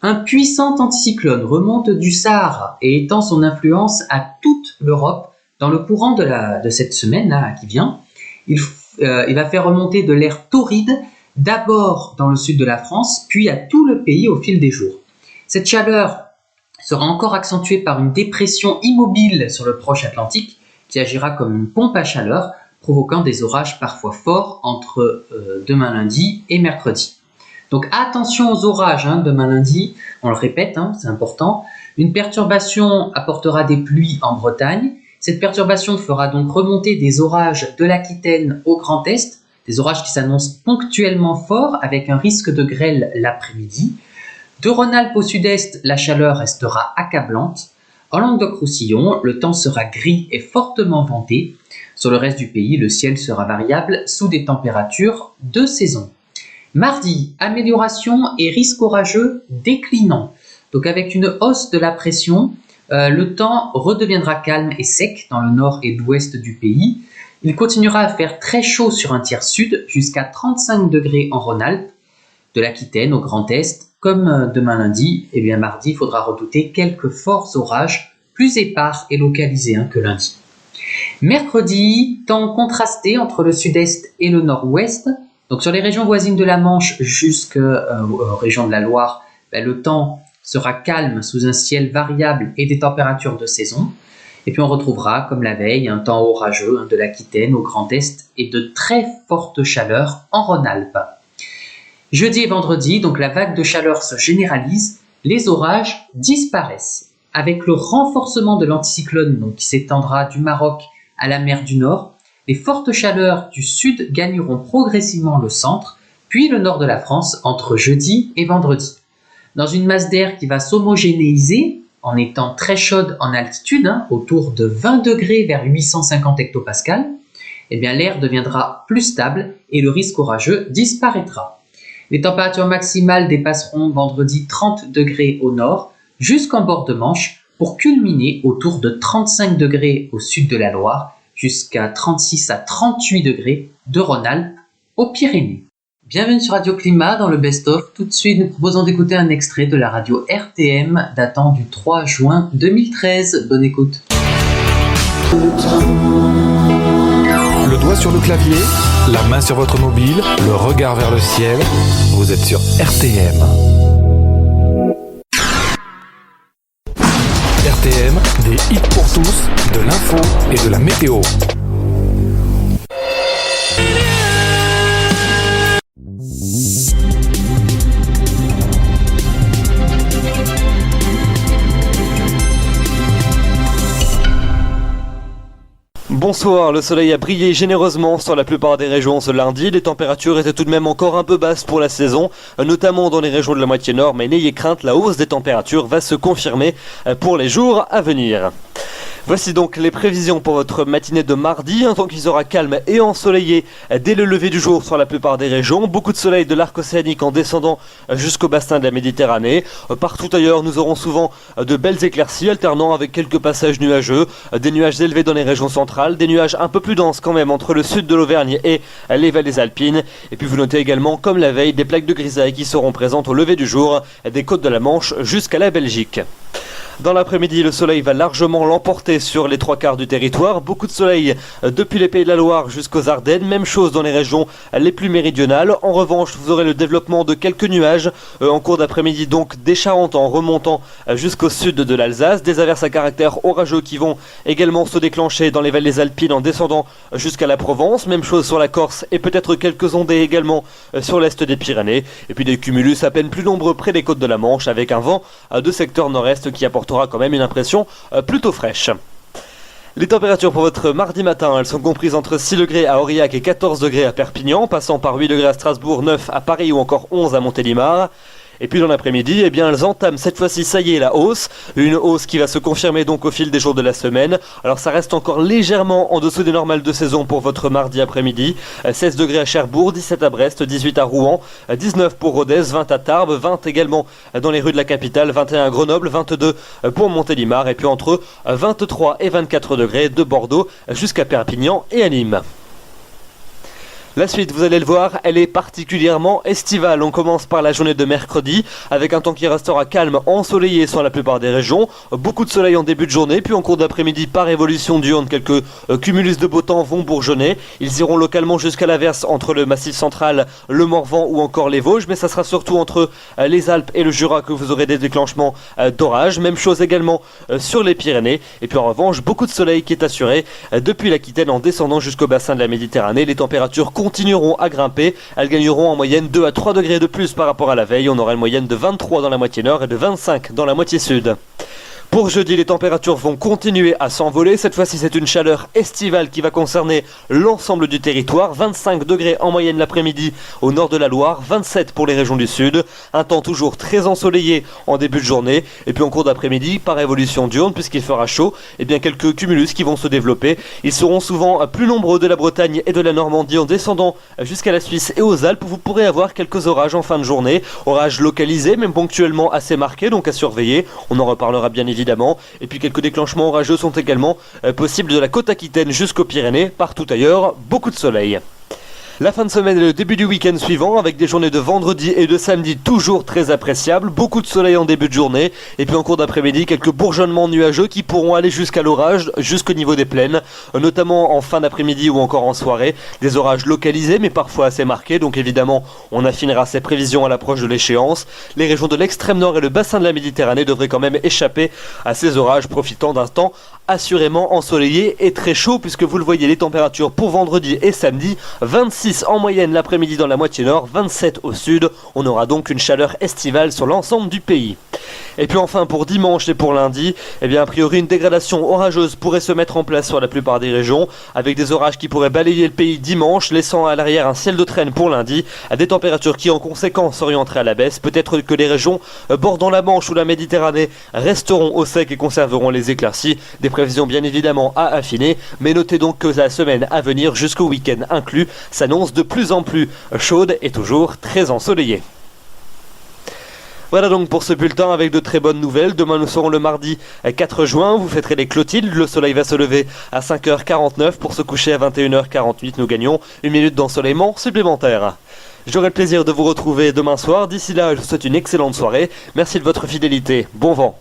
Un puissant anticyclone remonte du Sahara et étend son influence à toute l'Europe dans le courant de cette semaine qui vient. Il va faire remonter de l'air torride d'abord dans le sud de la France, puis à tout le pays au fil des jours. Cette chaleur sera encore accentuée par une dépression immobile sur le proche Atlantique qui agira comme une pompe à chaleur, provoquant des orages parfois forts entre demain lundi et mercredi. Donc attention aux orages demain lundi, on le répète, c'est important. Une perturbation apportera des pluies en Bretagne Cette perturbation fera donc remonter des orages de l'Aquitaine au Grand Est, des orages qui s'annoncent ponctuellement forts avec un risque de grêle l'après-midi. De Rhône-Alpes au sud-est, la chaleur restera accablante. En Languedoc-Roussillon, le temps sera gris et fortement venté. Sur le reste du pays, le ciel sera variable sous des températures de saison. Mardi, amélioration et risque orageux déclinant. Donc avec une hausse de la pression, le temps redeviendra calme et sec dans le nord et l'ouest du pays. Il continuera à faire très chaud sur un tiers sud, jusqu'à 35 degrés en Rhône-Alpes, de l'Aquitaine au Grand Est. Comme demain lundi, et bien mardi, il faudra redouter quelques forts orages, plus épars et localisés que lundi. Mercredi, temps contrasté entre le sud-est et le nord-ouest. Donc sur les régions voisines de la Manche jusqu'aux régions de la Loire, le temps sera calme sous un ciel variable et des températures de saison. Et puis on retrouvera, comme la veille, un temps orageux de l'Aquitaine au Grand Est et de très fortes chaleurs en Rhône-Alpes. Jeudi et vendredi, donc la vague de chaleur se généralise, les orages disparaissent. Avec le renforcement de l'anticyclone qui s'étendra du Maroc à la mer du Nord, les fortes chaleurs du sud gagneront progressivement le centre, puis le nord de la France entre jeudi et vendredi. Dans une masse d'air qui va s'homogénéiser en étant très chaude en altitude, autour de 20 degrés vers 850 hectopascales, l'air deviendra plus stable et le risque orageux disparaîtra. Les températures maximales dépasseront vendredi 30 degrés au nord jusqu'en bord de Manche pour culminer autour de 35 degrés au sud de la Loire jusqu'à 36 à 38 degrés de Rhône-Alpes aux Pyrénées. Bienvenue sur Radio Climat dans le Best of. Tout de suite, nous proposons d'écouter un extrait de la radio RTM datant du 3 juin 2013. Bonne écoute. Le doigt sur le clavier, la main sur votre mobile, le regard vers le ciel. Vous êtes sur RTM. RTM, des hits pour tous, de l'info et de la météo. Bonsoir, le soleil a brillé généreusement sur la plupart des régions ce lundi. Les températures étaient tout de même encore un peu basses pour la saison, notamment dans les régions de la moitié nord, mais n'ayez crainte, la hausse des températures va se confirmer pour les jours à venir. Voici donc les prévisions pour votre matinée de mardi, un temps qui sera calme et ensoleillé dès le lever du jour sur la plupart des régions. Beaucoup de soleil de l'arc océanique en descendant jusqu'au bassin de la Méditerranée. Partout ailleurs, nous aurons souvent de belles éclaircies alternant avec quelques passages nuageux, des nuages élevés dans les régions centrales, des nuages un peu plus denses quand même entre le sud de l'Auvergne et les vallées alpines. Et puis vous notez également, comme la veille, des plaques de grisaille qui seront présentes au lever du jour des côtes de la Manche jusqu'à la Belgique. Dans l'après-midi, le soleil va largement l'emporter sur les 3/4 du territoire. Beaucoup de soleil depuis les Pays de la Loire jusqu'aux Ardennes. Même chose dans les régions les plus méridionales. En revanche, vous aurez le développement de quelques nuages en cours d'après-midi, donc des Charentes en remontant jusqu'au sud de l'Alsace. Des averses à caractère orageux qui vont également se déclencher dans les vallées alpines en descendant jusqu'à la Provence. Même chose sur la Corse et peut-être quelques ondées également sur l'est des Pyrénées. Et puis des cumulus à peine plus nombreux près des côtes de la Manche avec un vent de secteur nord-est qui apportera quand même une impression plutôt fraîche. Les températures pour votre mardi matin, elles sont comprises entre 6 degrés à Aurillac et 14 degrés à Perpignan, passant par 8 degrés à Strasbourg, 9 à Paris ou encore 11 à Montélimar. Et puis dans l'après-midi, elles entament cette fois-ci, ça y est, la hausse. Une hausse qui va se confirmer donc au fil des jours de la semaine. Alors ça reste encore légèrement en dessous des normales de saison pour votre mardi après-midi. 16 degrés à Cherbourg, 17 à Brest, 18 à Rouen, 19 pour Rodez, 20 à Tarbes, 20 également dans les rues de la capitale, 21 à Grenoble, 22 pour Montélimar. Et puis entre 23 et 24 degrés de Bordeaux jusqu'à Perpignan et à Nîmes. La suite, vous allez le voir, elle est particulièrement estivale. On commence par la journée de mercredi, avec un temps qui restera calme, ensoleillé sur la plupart des régions. Beaucoup de soleil en début de journée, puis en cours d'après-midi, par évolution diurne, quelques cumulus de beau temps vont bourgeonner. Ils iront localement jusqu'à l'averse entre le Massif central, le Morvan ou encore les Vosges, mais ça sera surtout entre les Alpes et le Jura que vous aurez des déclenchements d'orage. Même chose également sur les Pyrénées. Et puis en revanche, beaucoup de soleil qui est assuré depuis l'Aquitaine en descendant jusqu'au bassin de la Méditerranée. Les températures continueront à grimper. Elles gagneront en moyenne 2 à 3 degrés de plus par rapport à la veille. On aura une moyenne de 23 dans la moitié nord et de 25 dans la moitié sud. Pour jeudi, les températures vont continuer à s'envoler. Cette fois-ci, c'est une chaleur estivale qui va concerner l'ensemble du territoire. 25 degrés en moyenne l'après-midi au nord de la Loire, 27 pour les régions du sud. Un temps toujours très ensoleillé en début de journée. Et puis en cours d'après-midi, par évolution diurne, puisqu'il fera chaud, et bien quelques cumulus qui vont se développer. Ils seront souvent plus nombreux de la Bretagne et de la Normandie en descendant jusqu'à la Suisse et aux Alpes. Vous pourrez avoir quelques orages en fin de journée. Orages localisés, même ponctuellement assez marqués, donc à surveiller. On en reparlera bien évidemment. Et puis quelques déclenchements orageux sont également possibles de la côte aquitaine jusqu'aux Pyrénées. Partout ailleurs, beaucoup de soleil. La fin de semaine et le début du week-end suivant avec des journées de vendredi et de samedi toujours très appréciables, beaucoup de soleil en début de journée et puis en cours d'après-midi quelques bourgeonnements nuageux qui pourront aller jusqu'à l'orage, jusqu'au niveau des plaines, notamment en fin d'après-midi ou encore en soirée, des orages localisés mais parfois assez marqués, donc évidemment on affinera ces prévisions à l'approche de l'échéance. Les régions de l'extrême nord et le bassin de la Méditerranée devraient quand même échapper à ces orages, profitant d'un temps assurément ensoleillé et très chaud, puisque vous le voyez, les températures pour vendredi et samedi, 26 en moyenne l'après-midi dans la moitié nord, 27 au sud. On aura donc une chaleur estivale sur l'ensemble du pays. Et puis enfin pour dimanche et pour lundi, eh bien a priori une dégradation orageuse pourrait se mettre en place sur la plupart des régions, avec des orages qui pourraient balayer le pays dimanche, laissant à l'arrière un ciel de traîne pour lundi, à des températures qui en conséquence s'orienteraient à la baisse. Peut-être que les régions bordant la Manche ou la Méditerranée resteront au sec et conserveront les éclaircies. Des prévisions bien évidemment à affiner, mais notez donc que la semaine à venir, jusqu'au week-end inclus, s'annonce de plus en plus chaude et toujours très ensoleillée. Voilà donc pour ce bulletin avec de très bonnes nouvelles. Demain nous serons le mardi 4 juin, vous fêterez les Clotildes, le soleil va se lever à 5h49 pour se coucher à 21h48, nous gagnons une minute d'ensoleillement supplémentaire. J'aurai le plaisir de vous retrouver demain soir, d'ici là je vous souhaite une excellente soirée, merci de votre fidélité, bon vent.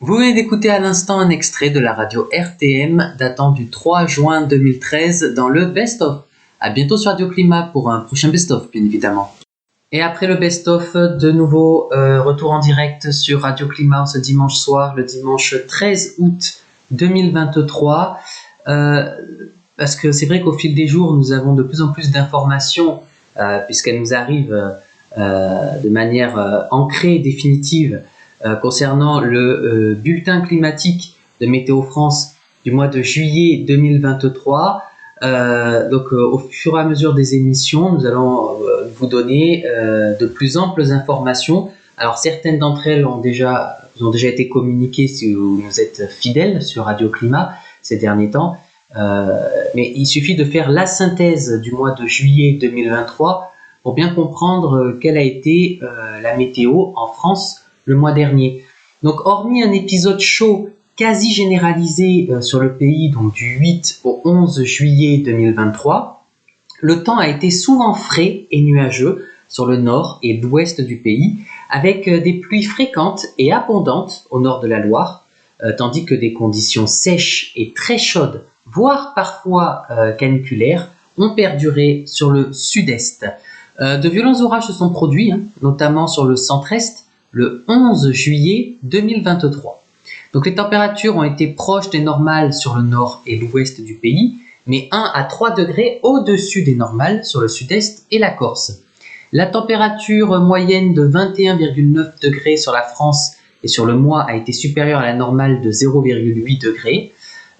Vous venez d'écouter à l'instant un extrait de la radio RTM datant du 3 juin 2013 dans le Best of. À bientôt sur Radio Climat pour un prochain Best of, bien évidemment. Et après le Best of, de nouveau retour en direct sur Radio Climat ce dimanche soir, le dimanche 13 août 2023. Parce que c'est vrai qu'au fil des jours, nous avons de plus en plus d'informations, puisqu'elles nous arrivent de manière ancrée et définitive, concernant le bulletin climatique de Météo France du mois de juillet 2023. Donc au fur et à mesure des émissions, nous allons vous donner de plus amples informations. Alors certaines d'entre elles ont déjà été communiquées si vous êtes fidèles sur Radio Climat ces derniers temps. Mais il suffit de faire la synthèse du mois de juillet 2023 pour bien comprendre quelle a été la météo en France le mois dernier. Donc hormis un épisode chaud quasi généralisé sur le pays, donc du 8 au 11 juillet 2023, le temps a été souvent frais et nuageux sur le nord et l'ouest du pays, avec des pluies fréquentes et abondantes au nord de la Loire, tandis que des conditions sèches et très chaudes, voire parfois caniculaires, ont perduré sur le sud-est. De violents orages se sont produits, notamment sur le centre-est, le 11 juillet 2023. Donc les températures ont été proches des normales sur le nord et l'ouest du pays, mais 1 à 3 degrés au-dessus des normales sur le sud-est et la Corse. La température moyenne de 21,9 degrés sur la France et sur le mois a été supérieure à la normale de 0,8 degrés.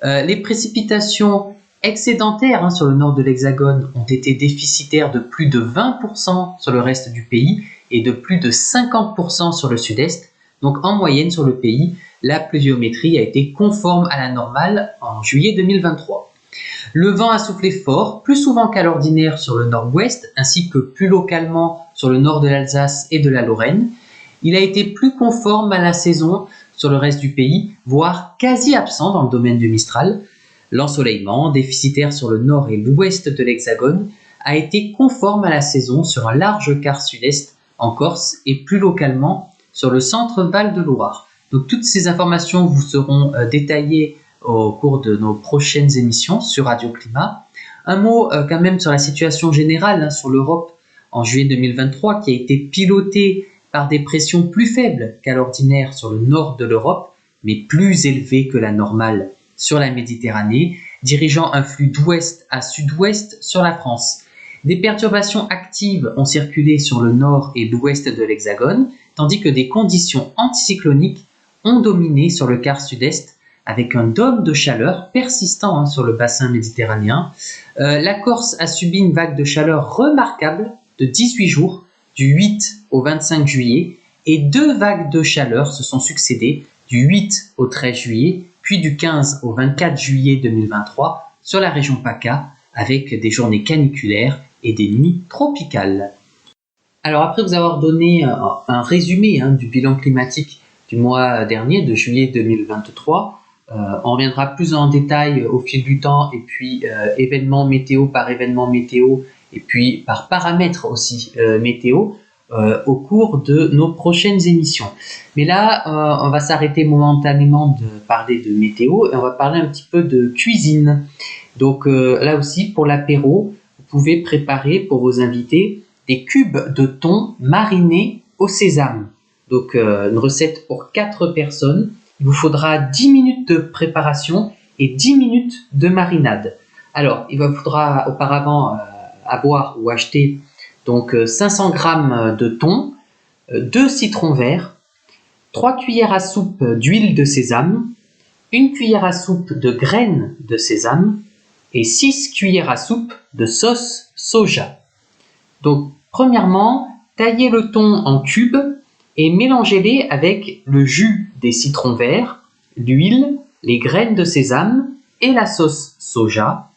Les précipitations excédentaires sur le nord de l'Hexagone ont été déficitaires de plus de 20% sur le reste du pays et de plus de 50% sur le sud-est. Donc en moyenne sur le pays, la pluviométrie a été conforme à la normale en juillet 2023. Le vent a soufflé fort, plus souvent qu'à l'ordinaire sur le nord-ouest, ainsi que plus localement sur le nord de l'Alsace et de la Lorraine. Il a été plus conforme à la saison sur le reste du pays, voire quasi absent dans le domaine du Mistral. L'ensoleillement, déficitaire sur le nord et l'ouest de l'Hexagone, a été conforme à la saison sur un large quart sud-est en Corse et plus localement sur le centre Val de Loire. Donc toutes ces informations vous seront détaillées au cours de nos prochaines émissions sur Radio Climat. Un mot quand même sur la situation générale sur l'Europe en juillet 2023 qui a été pilotée par des pressions plus faibles qu'à l'ordinaire sur le nord de l'Europe, mais plus élevées que la normale sur la Méditerranée, dirigeant un flux d'ouest à sud-ouest sur la France. Des perturbations actives ont circulé sur le nord et l'ouest de l'Hexagone, tandis que des conditions anticycloniques ont dominé sur le quart sud-est, avec un dôme de chaleur persistant sur le bassin méditerranéen. La Corse a subi une vague de chaleur remarquable de 18 jours, du 8 au 25 juillet, et 2 vagues de chaleur se sont succédées du 8 au 13 juillet, puis du 15 au 24 juillet 2023 sur la région PACA, avec des journées caniculaires et des nuits tropicales. Alors après vous avoir donné un résumé du bilan climatique du mois dernier, de juillet 2023, on reviendra plus en détail au fil du temps, et puis événement météo par événement météo, et puis par paramètres aussi météo, au cours de nos prochaines émissions. Mais là, on va s'arrêter momentanément de parler de météo, et on va parler un petit peu de cuisine. Donc là aussi, pour l'apéro, vous pouvez préparer pour vos invités des cubes de thon marinés au sésame. Donc une recette pour 4 personnes. Il vous faudra 10 minutes de préparation et 10 minutes de marinade. Alors, il vous faudra auparavant avoir ou acheter donc 500 g de thon, 2 citrons verts, 3 cuillères à soupe d'huile de sésame, 1 cuillère à soupe de graines de sésame et 6 cuillères à soupe de sauce soja. Donc, premièrement, taillez le thon en cubes et mélangez-les avec le jus des citrons verts, l'huile, les graines de sésame et la sauce soja.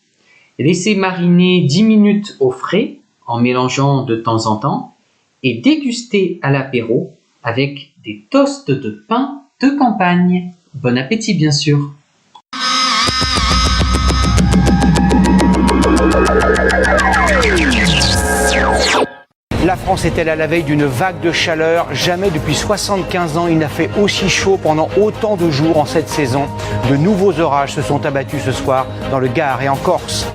Laissez mariner 10 minutes au frais en mélangeant de temps en temps et dégustez à l'apéro avec des toasts de pain de campagne. Bon appétit bien sûr. La France est-elle à la veille d'une vague de chaleur? Jamais depuis 75 ans il n'a fait aussi chaud pendant autant de jours en cette saison. De nouveaux orages se sont abattus ce soir dans le Gard et en Corse.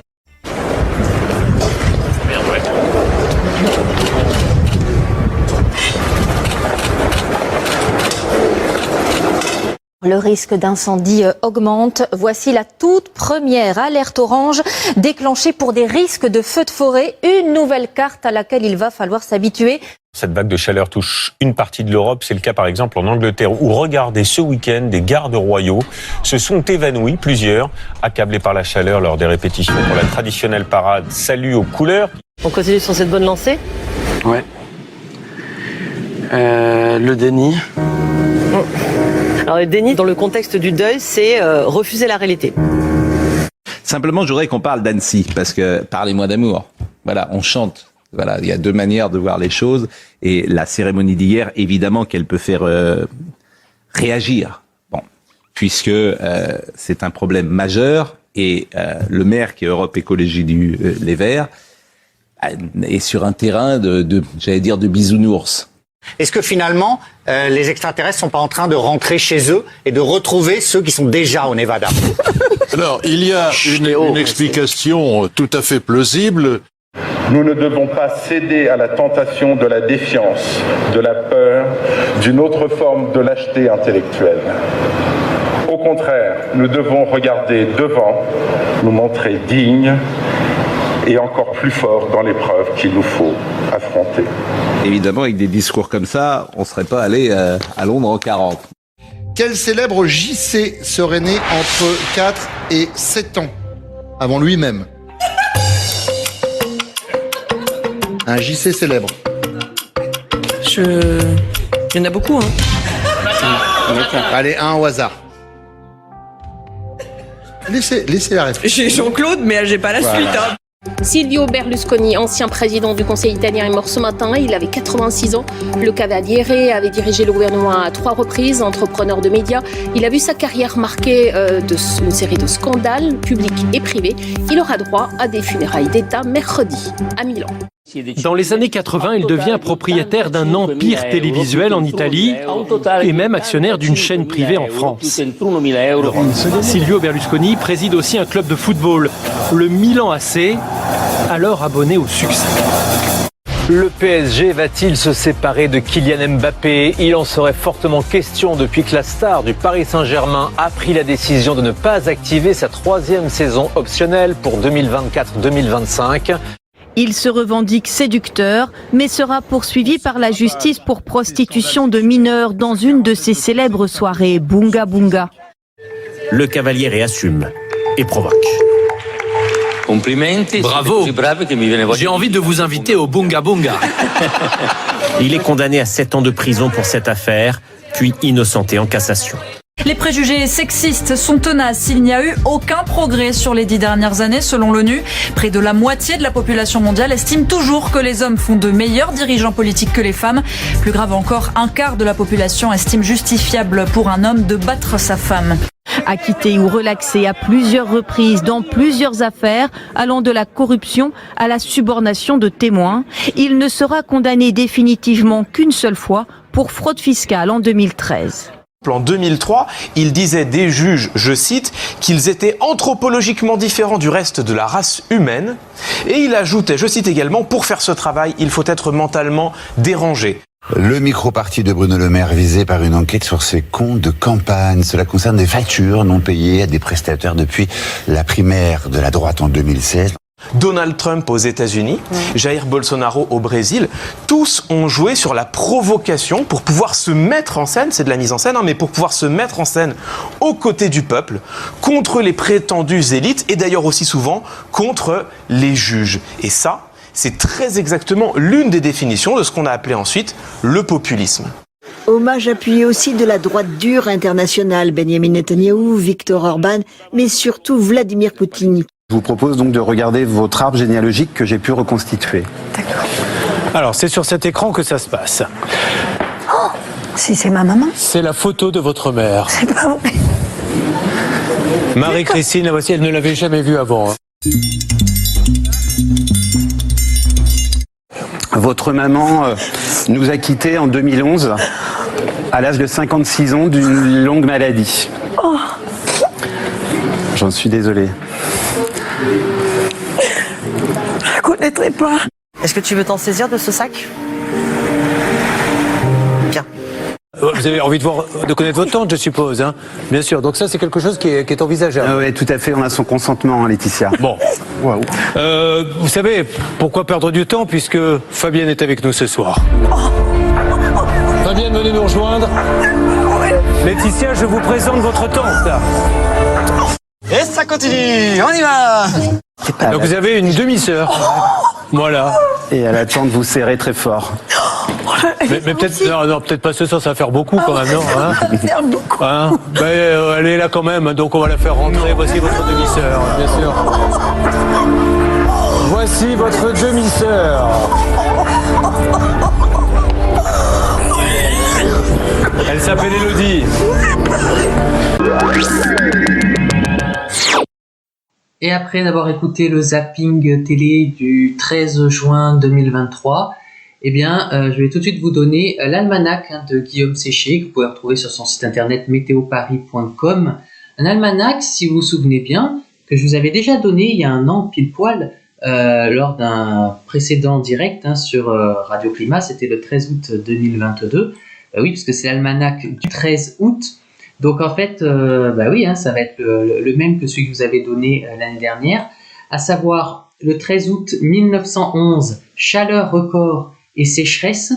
Le risque d'incendie augmente. Voici la toute première alerte orange déclenchée pour des risques de feux de forêt. Une nouvelle carte à laquelle il va falloir s'habituer. Cette vague de chaleur touche une partie de l'Europe. C'est le cas par exemple en Angleterre où, regardez, ce week-end, des gardes royaux se sont évanouis, plusieurs, accablés par la chaleur lors des répétitions pour la traditionnelle parade Salut aux couleurs. On continue sur cette bonne lancée ? Ouais. Le déni. Alors le déni, dans le contexte du deuil, c'est refuser la réalité. Simplement, je voudrais qu'on parle d'Annecy, parce que parlez-moi d'amour. Voilà, on chante. Voilà, il y a 2 manières de voir les choses. Et la cérémonie d'hier, évidemment qu'elle peut faire réagir. Bon, puisque c'est un problème majeur. Et le maire, qui est Europe Écologie Les Verts, est sur un terrain j'allais dire, de bisounours. Est-ce que finalement, les extraterrestres sont pas en train de rentrer chez eux et de retrouver ceux qui sont déjà au Nevada? Alors, il y a une explication tout à fait plausible. Nous ne devons pas céder à la tentation de la défiance, de la peur, d'une autre forme de lâcheté intellectuelle. Au contraire, nous devons regarder devant, nous montrer dignes et encore plus forts dans l'épreuve qu'il nous faut affronter. Évidemment, avec des discours comme ça, on ne serait pas allé à Londres en 40. Quel célèbre JC serait né entre 4 et 7 ans, avant lui-même? Un JC célèbre. Il y en a beaucoup, hein. Allez, un au hasard. Laissez la réponse. J'ai Jean-Claude, mais j'ai pas la suite, hein. Silvio Berlusconi, ancien président du Conseil italien, est mort ce matin. Il avait 86 ans. Le Cavaliere avait dirigé le gouvernement à 3 reprises, entrepreneur de médias. Il a vu sa carrière marquée d'une série de scandales publics et privés. Il aura droit à des funérailles d'État mercredi à Milan. Dans les années 80, il devient propriétaire d'un empire télévisuel en Italie et même actionnaire d'une chaîne privée en France. Silvio Berlusconi préside aussi un club de football, le Milan AC, alors abonné au succès. Le PSG va-t-il se séparer de Kylian Mbappé? Il en serait fortement question depuis que la star du Paris Saint-Germain a pris la décision de ne pas activer sa 3e saison optionnelle pour 2024-2025. Il se revendique séducteur, mais sera poursuivi par la justice pour prostitution de mineurs dans une de ses célèbres soirées Bunga Bunga. Le Cavaliere assume et provoque. Bravo, j'ai envie de vous inviter au Bunga Bunga. Il est condamné à 7 ans de prison pour cette affaire, puis innocenté en cassation. Les préjugés sexistes sont tenaces. Il n'y a eu aucun progrès sur les 10 dernières années selon l'ONU. Près de la moitié de la population mondiale estime toujours que les hommes font de meilleurs dirigeants politiques que les femmes. Plus grave encore, un quart de la population estime justifiable pour un homme de battre sa femme. Acquitté ou relaxé à plusieurs reprises dans plusieurs affaires, allant de la corruption à la subornation de témoins, il ne sera condamné définitivement qu'une seule fois pour fraude fiscale en 2013. En 2003, il disait des juges, je cite, qu'ils étaient anthropologiquement différents du reste de la race humaine. Et il ajoutait, je cite également, pour faire ce travail, il faut être mentalement dérangé. Le micro-parti de Bruno Le Maire visé par une enquête sur ses comptes de campagne. Cela concerne des factures non payées à des prestataires depuis la primaire de la droite en 2016. Donald Trump aux États-Unis, Jair Bolsonaro au Brésil, tous ont joué sur la provocation pour pouvoir se mettre en scène, c'est de la mise en scène, mais pour pouvoir se mettre en scène aux côtés du peuple, contre les prétendues élites et d'ailleurs aussi souvent contre les juges. Et ça, c'est très exactement l'une des définitions de ce qu'on a appelé ensuite le populisme. Hommage appuyé aussi de la droite dure internationale, Benjamin Netanyahou, Viktor Orban, mais surtout Vladimir Poutine. Je vous propose donc de regarder votre arbre généalogique que j'ai pu reconstituer. D'accord. Alors, c'est sur cet écran que ça se passe. Oh, si c'est ma maman. C'est la photo de votre mère. C'est pas vrai. Marie-Christine, la voici, elle ne l'avait jamais vue avant. Votre maman nous a quittés en 2011, à l'âge de 56 ans, d'une longue maladie. Oh. J'en suis désolé. Je ne connaîtrai pas. Est-ce que tu veux t'en saisir de ce sac? Bien. Vous avez envie de connaître votre tante, je suppose, hein? Bien sûr. Donc ça, c'est quelque chose qui est envisageable. Oui, tout à fait. On a son consentement, hein, Laetitia. Bon. Wow. Vous savez, pourquoi perdre du temps puisque Fabienne est avec nous ce soir. Fabienne, venez nous rejoindre. Laetitia, je vous présente votre tante. Et ça continue, on y va. Donc vous avez une demi-sœur. Voilà. Et elle attend de vous serrer très fort. Mais peut-être non, peut-être pas ce soir, ça va faire beaucoup quand même, non, hein? Ça va faire beaucoup. Hein? Elle est là quand même, donc on va la faire rentrer. Voici votre demi-sœur, bien sûr. Voici votre demi-sœur. Elle s'appelle Élodie. Et après d'avoir écouté le zapping télé du 13 juin 2023, eh bien, je vais tout de suite vous donner l'almanach de Guillaume Séché, que vous pouvez retrouver sur son site internet météoparis.com. Un almanach, si vous vous souvenez bien, que je vous avais déjà donné il y a un an pile poil, lors d'un précédent direct sur Radio Climat, c'était le 13 août 2022. Oui, parce que c'est l'almanach du 13 août. Donc en fait, oui, ça va être le même que celui que vous avez donné l'année dernière, à savoir le 13 août 1911, chaleur record et sécheresse.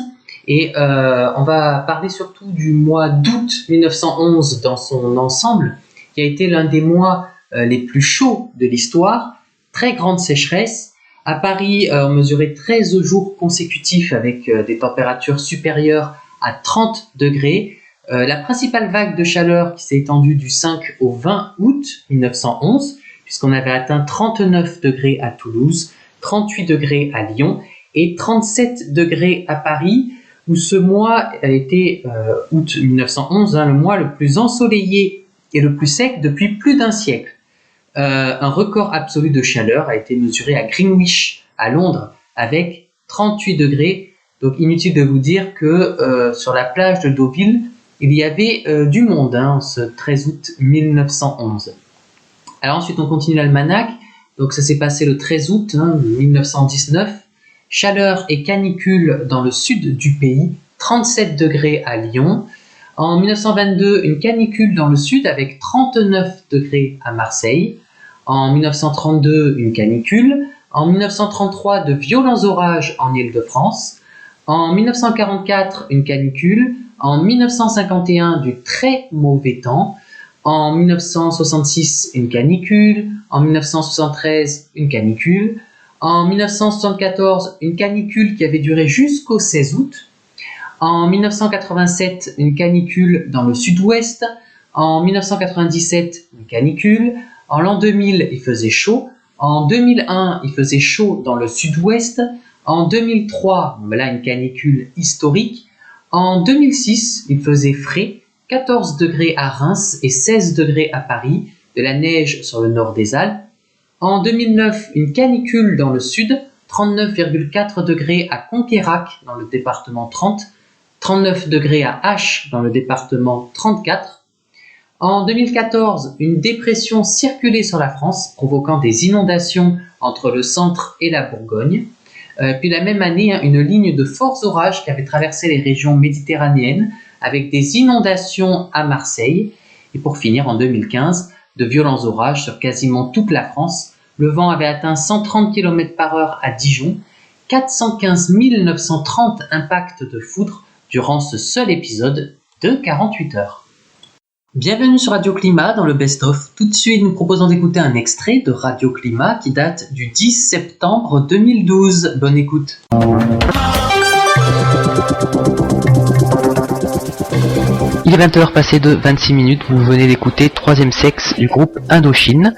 Et on va parler surtout du mois d'août 1911 dans son ensemble, qui a été l'un des mois les plus chauds de l'histoire. Très grande sécheresse. À Paris, on mesurait 13 jours consécutifs avec des températures supérieures à 30 degrés. La principale vague de chaleur qui s'est étendue du 5 au 20 août 1911, puisqu'on avait atteint 39 degrés à Toulouse, 38 degrés à Lyon et 37 degrés à Paris, où ce mois a été, août 1911, le mois le plus ensoleillé et le plus sec depuis plus d'un siècle. Un record absolu de chaleur a été mesuré à Greenwich, à Londres, avec 38 degrés. Donc inutile de vous dire que sur la plage de Deauville, il y avait du monde ce 13 août 1911. Alors ensuite, on continue l'almanach. Donc ça s'est passé le 13 août 1919. Chaleur et canicule dans le sud du pays, 37 degrés à Lyon. En 1922, une canicule dans le sud avec 39 degrés à Marseille. En 1932, une canicule. En 1933, de violents orages en Île-de-France. En 1944, une canicule. En 1951, du très mauvais temps. En 1966, une canicule. En 1973, une canicule. En 1974, une canicule qui avait duré jusqu'au 16 août. En 1987, une canicule dans le sud-ouest. En 1997, une canicule. En l'an 2000, il faisait chaud. En 2001, il faisait chaud dans le sud-ouest. En 2003, là, une canicule historique. En 2006, il faisait frais. 14 degrés à Reims et 16 degrés à Paris. De la neige sur le nord des Alpes. En 2009, une canicule dans le sud. 39,4 degrés à Conquérac dans le département 30. 39 degrés à Auch dans le département 34. En 2014, une dépression circulait sur la France, provoquant des inondations entre le centre et la Bourgogne. Puis la même année, une ligne de forts orages qui avait traversé les régions méditerranéennes, avec des inondations à Marseille. Et pour finir, en 2015, de violents orages sur quasiment toute la France. Le vent avait atteint 130 km/h à Dijon, 415 930 impacts de foudre durant ce seul épisode de 48 heures. Bienvenue sur Radio Climat dans le Best of. Tout de suite, nous proposons d'écouter un extrait de Radio Climat qui date du 10 septembre 2012. Bonne écoute. Il est 20h passé de 26 minutes, vous venez d'écouter Troisième Sexe du groupe Indochine.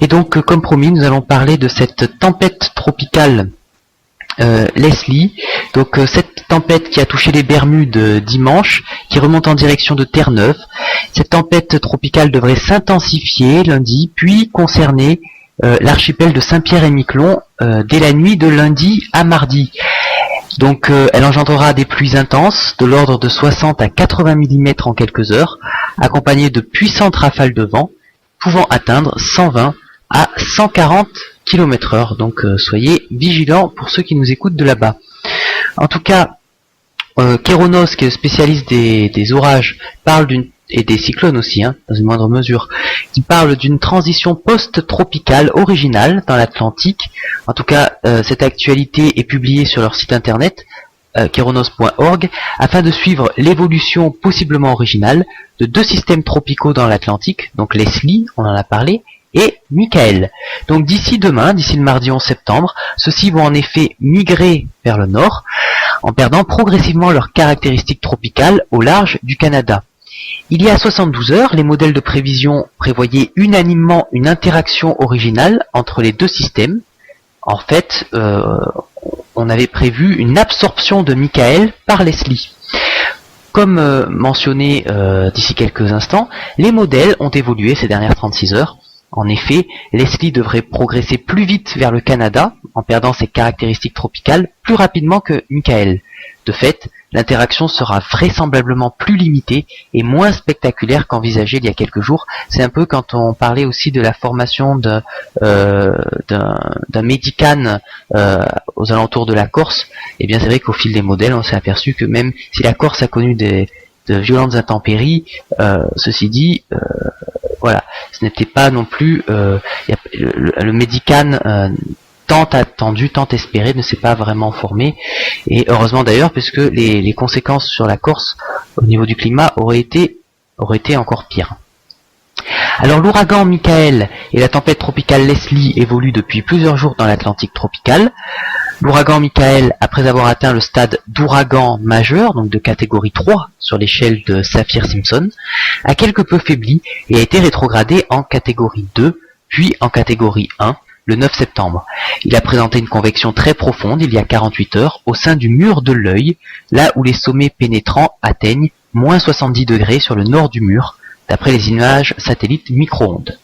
Et donc, comme promis, nous allons parler de cette tempête tropicale Leslie. Donc cette tempête qui a touché les Bermudes dimanche, qui remonte en direction de Terre-Neuve. Cette tempête tropicale devrait s'intensifier lundi, puis concerner l'archipel de Saint-Pierre-et-Miquelon dès la nuit de lundi à mardi. Donc elle engendrera des pluies intenses de l'ordre de 60 à 80 mm en quelques heures, accompagnées de puissantes rafales de vent, pouvant atteindre 120 à 140 km/h. Donc soyez vigilants pour ceux qui nous écoutent de là-bas. En tout cas, Kéronos, qui est le spécialiste des orages, parle et des cyclones aussi, dans une moindre mesure, qui parle d'une transition post-tropicale originale dans l'Atlantique. En tout cas, cette actualité est publiée sur leur site internet, kéronos.org, afin de suivre l'évolution possiblement originale de deux systèmes tropicaux dans l'Atlantique, donc Leslie, on en a parlé, et Michael. Donc d'ici demain, d'ici le mardi 11 septembre, ceux-ci vont en effet migrer vers le nord, en perdant progressivement leurs caractéristiques tropicales au large du Canada. Il y a 72 heures, les modèles de prévision prévoyaient unanimement une interaction originale entre les deux systèmes. En fait, on avait prévu une absorption de Michael par Leslie. Comme mentionné d'ici quelques instants, les modèles ont évolué ces dernières 36 heures. En effet, Leslie devrait progresser plus vite vers le Canada, en perdant ses caractéristiques tropicales plus rapidement que Michael. De fait, l'interaction sera vraisemblablement plus limitée et moins spectaculaire qu'envisagé il y a quelques jours. C'est un peu quand on parlait aussi de la formation d'un médicane aux alentours de la Corse. Et bien c'est vrai qu'au fil des modèles, on s'est aperçu que même si la Corse a connu de violentes intempéries, ceci dit, voilà, ce n'était pas non plus le médicane tant attendu, tant espéré, ne s'est pas vraiment formé, et heureusement d'ailleurs, puisque les conséquences sur la Corse au niveau du climat auraient été encore pires. Alors l'ouragan Michael et la tempête tropicale Leslie évoluent depuis plusieurs jours dans l'Atlantique tropical. L'ouragan Michael, après avoir atteint le stade d'ouragan majeur, donc de catégorie 3 sur l'échelle de Saffir-Simpson, a quelque peu faibli et a été rétrogradé en catégorie 2, puis en catégorie 1, le 9 septembre. Il a présenté une convection très profonde il y a 48 heures au sein du mur de l'œil, là où les sommets pénétrants atteignent moins 70 degrés sur le nord du mur, d'après les images satellites micro-ondes.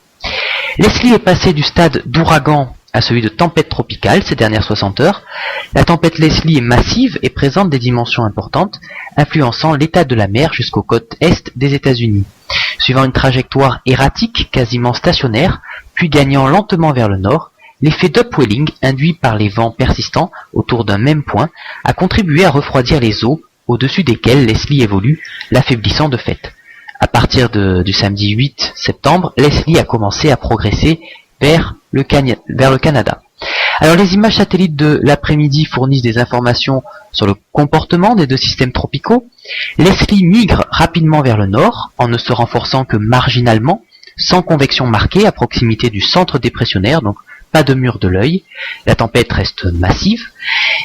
Leslie est passé du stade d'ouragan à celui de tempête tropicale ces dernières 60 heures. La tempête Leslie est massive et présente des dimensions importantes, influençant l'état de la mer jusqu'aux côtes est des États-Unis. Suivant une trajectoire erratique, quasiment stationnaire, puis gagnant lentement vers le nord, l'effet d'upwelling induit par les vents persistants autour d'un même point a contribué à refroidir les eaux au-dessus desquelles Leslie évolue, l'affaiblissant de fait. À partir du samedi 8 septembre, Leslie a commencé à progresser vers le Canada. Alors les images satellites de l'après-midi fournissent des informations sur le comportement des deux systèmes tropicaux. Leslie migre rapidement vers le nord, en ne se renforçant que marginalement, sans convection marquée à proximité du centre dépressionnaire, donc pas de mur de l'œil. La tempête reste massive.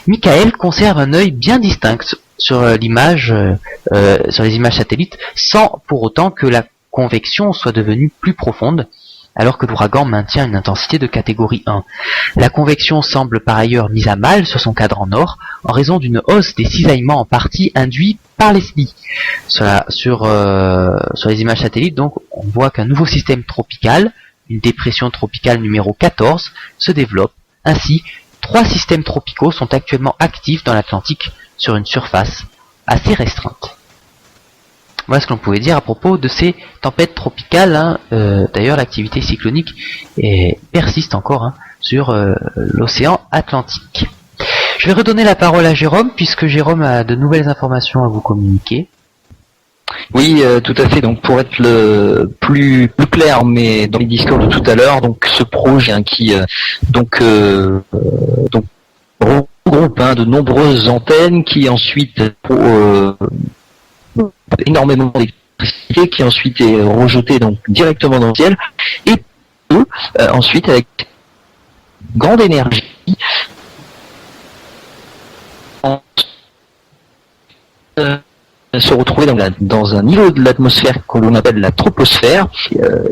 Michael conserve un œil bien distinct sur l'image, sur les images satellites, sans pour autant que la convection soit devenue plus profonde, alors que l'ouragan maintient une intensité de catégorie 1. La convection semble par ailleurs mise à mal sur son cadran nord, en raison d'une hausse des cisaillements en partie induits par Leslie. Sur les images satellites, donc, on voit qu'un nouveau système tropical, une dépression tropicale numéro 14, se développe. Ainsi, 3 systèmes tropicaux sont actuellement actifs dans l'Atlantique sur une surface assez restreinte. Voilà ce que l'on pouvait dire à propos de ces tempêtes tropicales. D'ailleurs, l'activité cyclonique persiste encore sur l'océan Atlantique. Je vais redonner la parole à Jérôme, puisque Jérôme a de nouvelles informations à vous communiquer. Oui, tout à fait. Donc pour être le plus clair, mais dans les discours de tout à l'heure, donc ce projet qui regroupe de nombreuses antennes qui ensuite énormément d'électricité qui ensuite est rejetée donc directement dans le ciel et peut ensuite avec grande énergie se retrouver dans un niveau de l'atmosphère que l'on appelle la troposphère,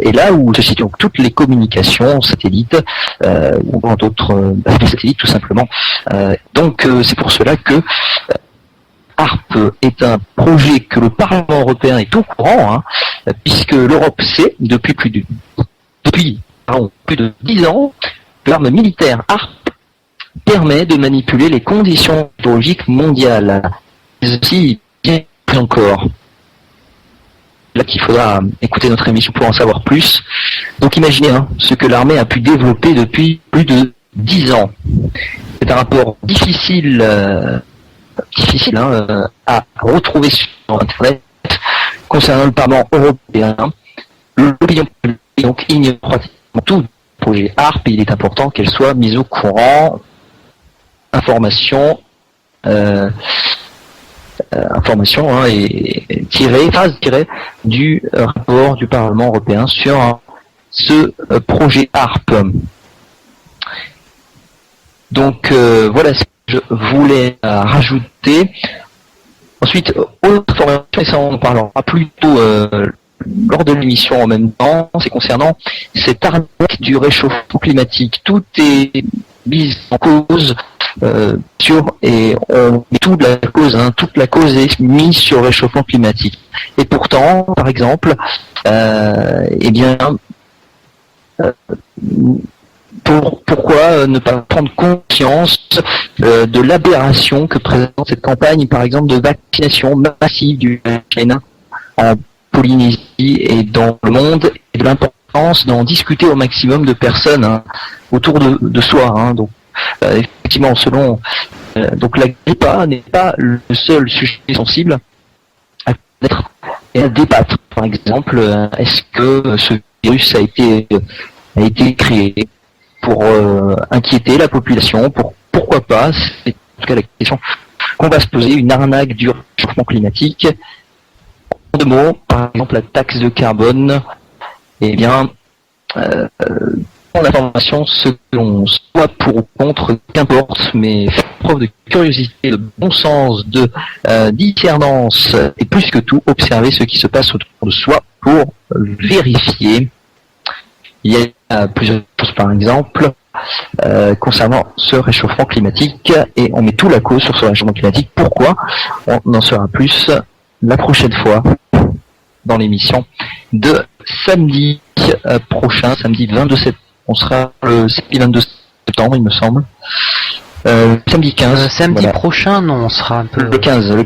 et là où se situent toutes les communications satellites ou d'autres satellites tout simplement. Donc c'est pour cela que HARP est un projet que le Parlement européen est au courant, puisque l'Europe sait depuis plus de 10 ans que l'arme militaire HARP permet de manipuler les conditions météorologiques mondiales. Mais aussi, bien plus encore, là qu'il faudra écouter notre émission pour en savoir plus. Donc imaginez ce que l'armée a pu développer depuis plus de 10 ans. C'est un rapport difficile à retrouver sur Internet concernant le Parlement européen. L'opinion publique donc ignore pratiquement tout le projet HARP. Il est important qu'elle soit mise au courant. Information et phrase tirée du rapport du Parlement européen sur ce projet HARP. Donc voilà ce que je voulais rajouter. Ensuite, autre information, et ça on en parlera plutôt lors de l'émission en même temps, c'est concernant cette arnaque du réchauffement climatique. Tout est mis en cause et on met toute la cause est mise sur le réchauffement climatique. Et pourtant, par exemple, pourquoi ne pas prendre conscience de l'aberration que présente cette campagne, par exemple, de vaccination massive du H1N1 en Polynésie et dans le monde, et de l'importance d'en discuter au maximum de personnes autour de soi. Donc, effectivement, selon donc la grippe A n'est pas le seul sujet sensible à connaître et à débattre. Par exemple, est-ce que ce virus a été créé pour inquiéter la population, pourquoi pas, c'est en tout cas la question qu'on va se poser, une arnaque du réchauffement climatique. En 2 mots, par exemple la taxe de carbone, en information, ce que l'on soit pour ou contre, qu'importe, mais faire preuve de curiosité, de bon sens, de discernance, et plus que tout, observer ce qui se passe autour de soi pour vérifier. Il y a plusieurs choses, par exemple, concernant ce réchauffement climatique, et on met tout la cause sur ce réchauffement climatique. Pourquoi? On en saura plus la prochaine fois dans l'émission de samedi prochain, samedi 22 septembre. On sera le 22 septembre, il me semble. Samedi 15. Samedi prochain, non, on sera un peu... Le 15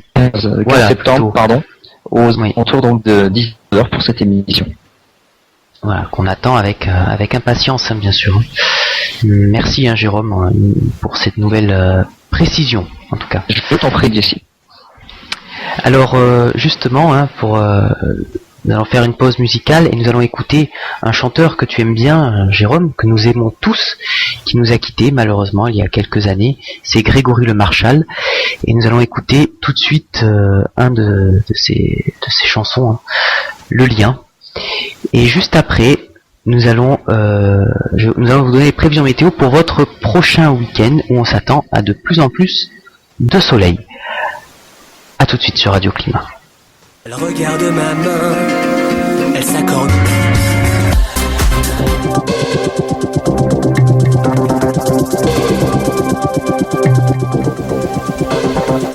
septembre, plutôt. Pardon. Autour donc de 10h pour cette émission. Voilà, qu'on attend avec impatience, bien sûr. Merci, Jérôme, pour cette nouvelle précision, en tout cas. Je peux t'en prie, Jessie. Alors, justement, pour Nous allons faire une pause musicale et nous allons écouter un chanteur que tu aimes bien, Jérôme, que nous aimons tous, qui nous a quittés malheureusement il y a quelques années. C'est Grégory Le Marchal. Et nous allons écouter tout de suite un de ses chansons, hein, Le Lien. Et juste après, nous allons vous donner les prévisions météo pour votre prochain week-end où on s'attend à de plus en plus de soleil. A tout de suite sur Radio Climat. Elle regarde ma main, elle s'accorde.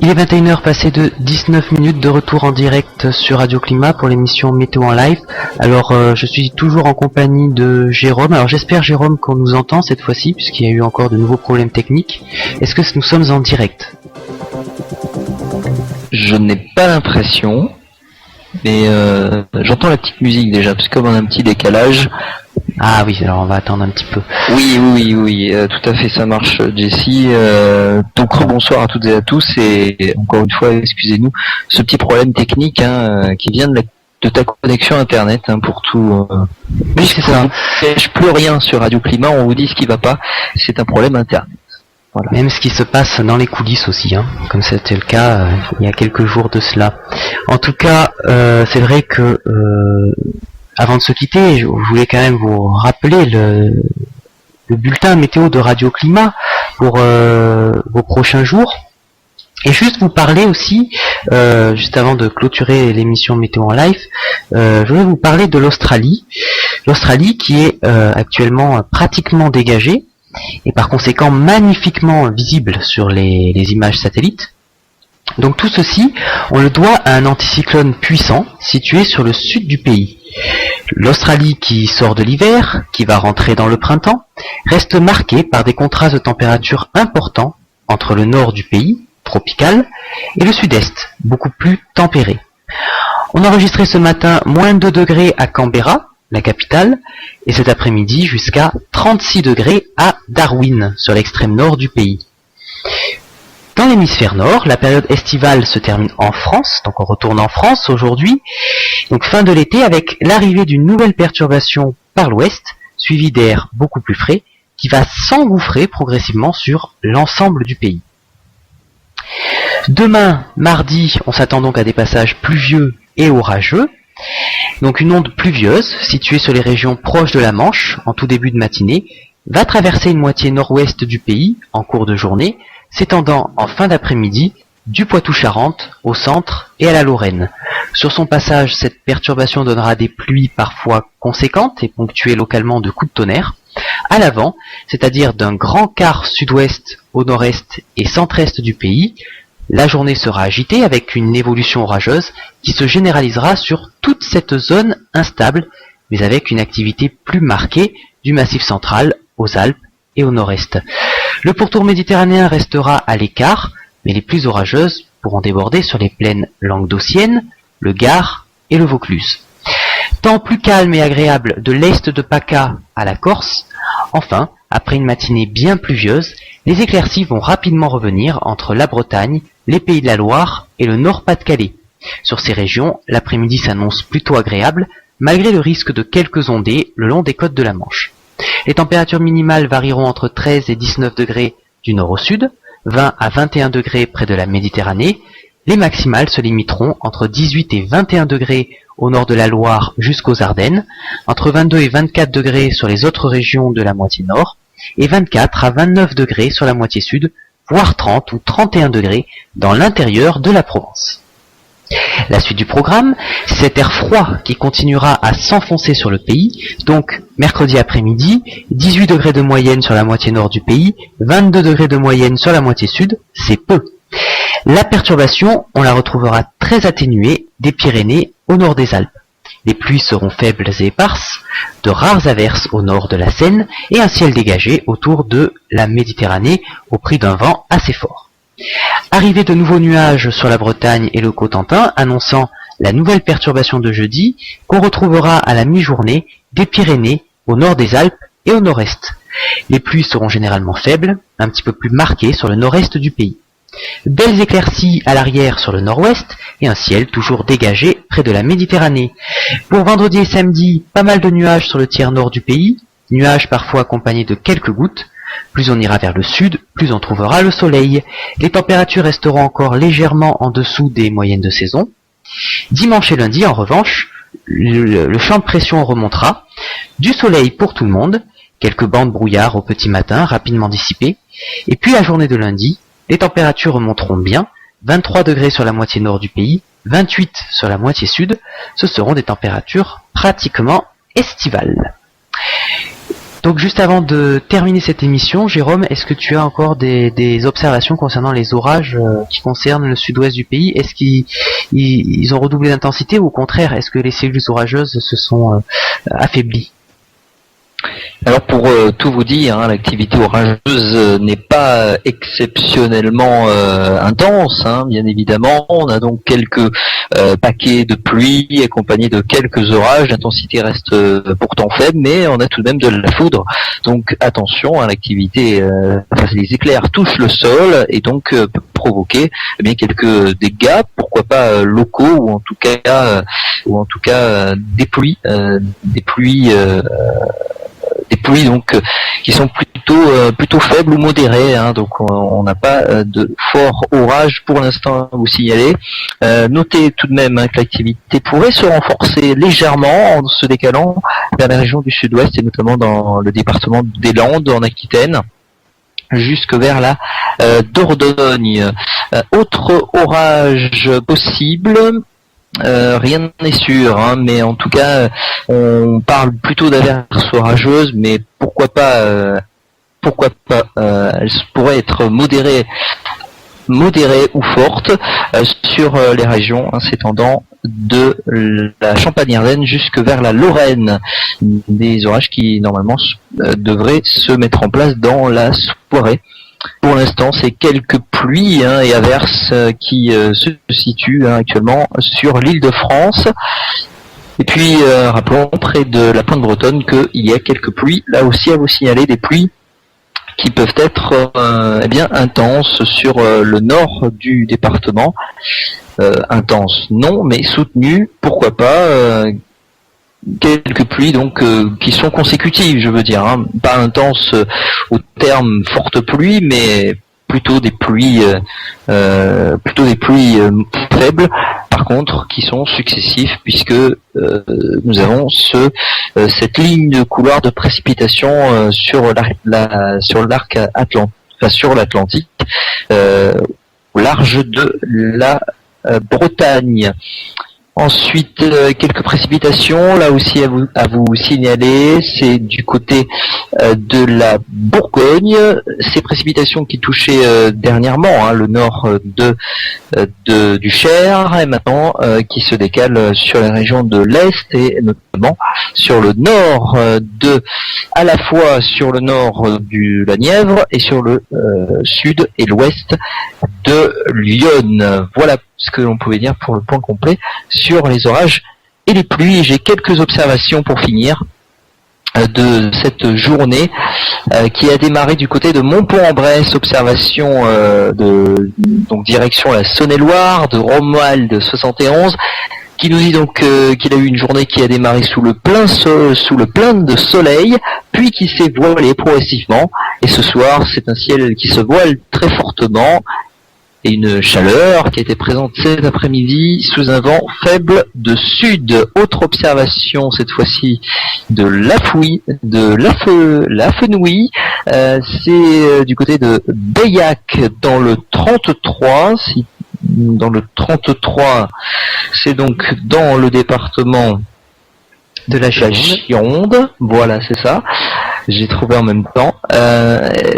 Il est 21h passé de 19 minutes, de retour en direct sur Radio Climat pour l'émission Météo en live. Alors je suis toujours en compagnie de Jérôme. Alors j'espère, Jérôme, qu'on nous entend cette fois-ci puisqu'il y a eu encore de nouveaux problèmes techniques. Est-ce que nous sommes en direct ? Je n'ai pas l'impression, mais j'entends la petite musique déjà, parce que comme on a un petit décalage. Ah oui, alors on va attendre un petit peu. Oui, tout à fait, ça marche, Jessie. Donc bonsoir à toutes et à tous, et encore une fois, excusez-nous, ce petit problème technique qui vient de ta connexion internet, pour tout. Oui, c'est ça. On ne cache plus rien sur Radio Climat, on vous dit ce qui va pas, c'est un problème internet. Voilà. Même ce qui se passe dans les coulisses aussi, comme c'était le cas il y a quelques jours de cela. En tout cas, c'est vrai que avant de se quitter, je voulais quand même vous rappeler le bulletin météo de Radio Climat pour vos prochains jours. Et juste vous parler aussi, juste avant de clôturer l'émission Météo en live, je voulais vous parler de l'Australie. L'Australie qui est actuellement pratiquement dégagée, et par conséquent magnifiquement visible sur les images satellites. Donc tout ceci, on le doit à un anticyclone puissant situé sur le sud du pays. L'Australie qui sort de l'hiver, qui va rentrer dans le printemps, reste marquée par des contrastes de température importants entre le nord du pays, tropical, et le sud-est, beaucoup plus tempéré. On a enregistré ce matin moins 2 degrés à Canberra, la capitale, et cet après-midi jusqu'à 36 degrés à Darwin, sur l'extrême nord du pays. Dans l'hémisphère nord, la période estivale se termine en France, donc on retourne en France aujourd'hui, donc fin de l'été avec l'arrivée d'une nouvelle perturbation par l'ouest, suivie d'air beaucoup plus frais, qui va s'engouffrer progressivement sur l'ensemble du pays. Demain, mardi, on s'attend donc à des passages pluvieux et orageux. Donc une onde pluvieuse, située sur les régions proches de la Manche, en tout début de matinée, va traverser une moitié nord-ouest du pays en cours de journée, s'étendant en fin d'après-midi du Poitou-Charentes au centre et à la Lorraine. Sur son passage, cette perturbation donnera des pluies parfois conséquentes et ponctuées localement de coups de tonnerre. À l'avant, c'est-à-dire d'un grand quart sud-ouest au nord-est et centre-est du pays, la journée sera agitée avec une évolution orageuse qui se généralisera sur toute cette zone instable, mais avec une activité plus marquée du Massif central aux Alpes et au nord-est. Le pourtour méditerranéen restera à l'écart, mais les pluies orageuses pourront déborder sur les plaines languedociennes, le Gard et le Vaucluse. Temps plus calme et agréable de l'est de PACA à la Corse. Enfin, après une matinée bien pluvieuse, les éclaircies vont rapidement revenir entre la Bretagne, les Pays de la Loire et le Nord-Pas-de-Calais. Sur ces régions, l'après-midi s'annonce plutôt agréable, malgré le risque de quelques ondées le long des côtes de la Manche. Les températures minimales varieront entre 13 et 19 degrés du nord au sud, 20 à 21 degrés près de la Méditerranée. Les maximales se limiteront entre 18 et 21 degrés au nord de la Loire jusqu'aux Ardennes, entre 22 et 24 degrés sur les autres régions de la moitié nord, et 24 à 29 degrés sur la moitié sud, voire 30 ou 31 degrés dans l'intérieur de la Provence. La suite du programme, c'est cet air froid qui continuera à s'enfoncer sur le pays, donc mercredi après-midi, 18 degrés de moyenne sur la moitié nord du pays, 22 degrés de moyenne sur la moitié sud, c'est peu. La perturbation, on la retrouvera très atténuée des Pyrénées au nord des Alpes. Les pluies seront faibles et éparses, de rares averses au nord de la Seine et un ciel dégagé autour de la Méditerranée au prix d'un vent assez fort. Arrivée de nouveaux nuages sur la Bretagne et le Cotentin annonçant la nouvelle perturbation de jeudi qu'on retrouvera à la mi-journée des Pyrénées au nord des Alpes et au nord-est. Les pluies seront généralement faibles, un petit peu plus marquées sur le nord-est du pays. Belles éclaircies à l'arrière sur le nord-ouest et un ciel toujours dégagé près de la Méditerranée. Pour vendredi et samedi, pas mal de nuages sur le tiers nord du pays, nuages parfois accompagnés de quelques gouttes. Plus on ira vers le sud, plus on trouvera le soleil. Les températures resteront encore légèrement en dessous des moyennes de saison. Dimanche et lundi, en revanche, le champ de pression remontera. Du soleil pour tout le monde, quelques bancs de brouillard au petit matin, rapidement dissipés. Et puis la journée de lundi, les températures remonteront bien, 23 degrés sur la moitié nord du pays, 28 sur la moitié sud. Ce seront des températures pratiquement estivales. Donc juste avant de terminer cette émission, Jérôme, est-ce que tu as encore des observations concernant les orages qui concernent le sud-ouest du pays? Est-ce qu'ils ont redoublé d'intensité ou au contraire, est-ce que les cellules orageuses se sont affaiblies? Alors pour tout vous dire, l'activité orageuse n'est pas exceptionnellement intense, bien évidemment. On a donc quelques paquets de pluie accompagnés de quelques orages. L'intensité reste pourtant faible, mais on a tout de même de la foudre. Donc attention, l'activité, les éclairs touchent le sol et donc peut provoquer quelques dégâts, pourquoi pas locaux ou en tout cas des pluies donc qui sont plutôt faibles ou modérées, donc on n'a pas de fort orage pour l'instant à vous signaler. Notez tout de même que l'activité pourrait se renforcer légèrement en se décalant vers la région du sud-ouest et notamment dans le département des Landes en Aquitaine jusque vers la Dordogne. Autre orage possible, rien n'est sûr, mais en tout cas, on parle plutôt d'averses orageuses, mais pourquoi pas, elles pourraient être modérées ou fortes sur les régions s'étendant de la Champagne-Ardenne jusque vers la Lorraine. Des orages qui normalement devraient se mettre en place dans la soirée. Pour l'instant, c'est quelques pluies et averses qui se situent actuellement sur l'île de France. Et puis, rappelons près de la Pointe Bretonne qu'il y a quelques pluies, là aussi à vous signaler, des pluies qui peuvent être intenses sur le nord du département. Intenses, non, mais soutenues, pourquoi pas. Quelques pluies donc qui sont consécutives, je veux dire, pas intenses au terme forte pluie, mais plutôt des pluies faibles, par contre qui sont successives puisque nous avons cette ligne de couloir de précipitation sur l'arc Atlantique, sur l'Atlantique, au large de la Bretagne. Ensuite, quelques précipitations, là aussi à vous signaler, c'est du côté de la Bourgogne. Ces précipitations qui touchaient dernièrement le nord du Cher et maintenant qui se décalent sur les régions de l'Est et notamment sur le nord à la fois sur le nord de la Nièvre et sur le sud et l'ouest de Lyon. Voilà ce que l'on pouvait dire pour le point complet sur les orages et les pluies. J'ai quelques observations pour finir de cette journée qui a démarré du côté de Montpont-en-Bresse, observation donc direction la Saône-et-Loire, de Romuald 71, qui nous dit donc qu'il a eu une journée qui a démarré sous le plein de soleil, puis qui s'est voilé progressivement, et ce soir c'est un ciel qui se voile très fortement, et une chaleur qui a été présente cet après-midi sous un vent faible de sud. Autre observation cette fois-ci de Lafenouille, c'est du côté de Beillac dans le 33. Dans le 33, c'est donc dans le département de la Gironde. Voilà, c'est ça. J'ai trouvé en même temps.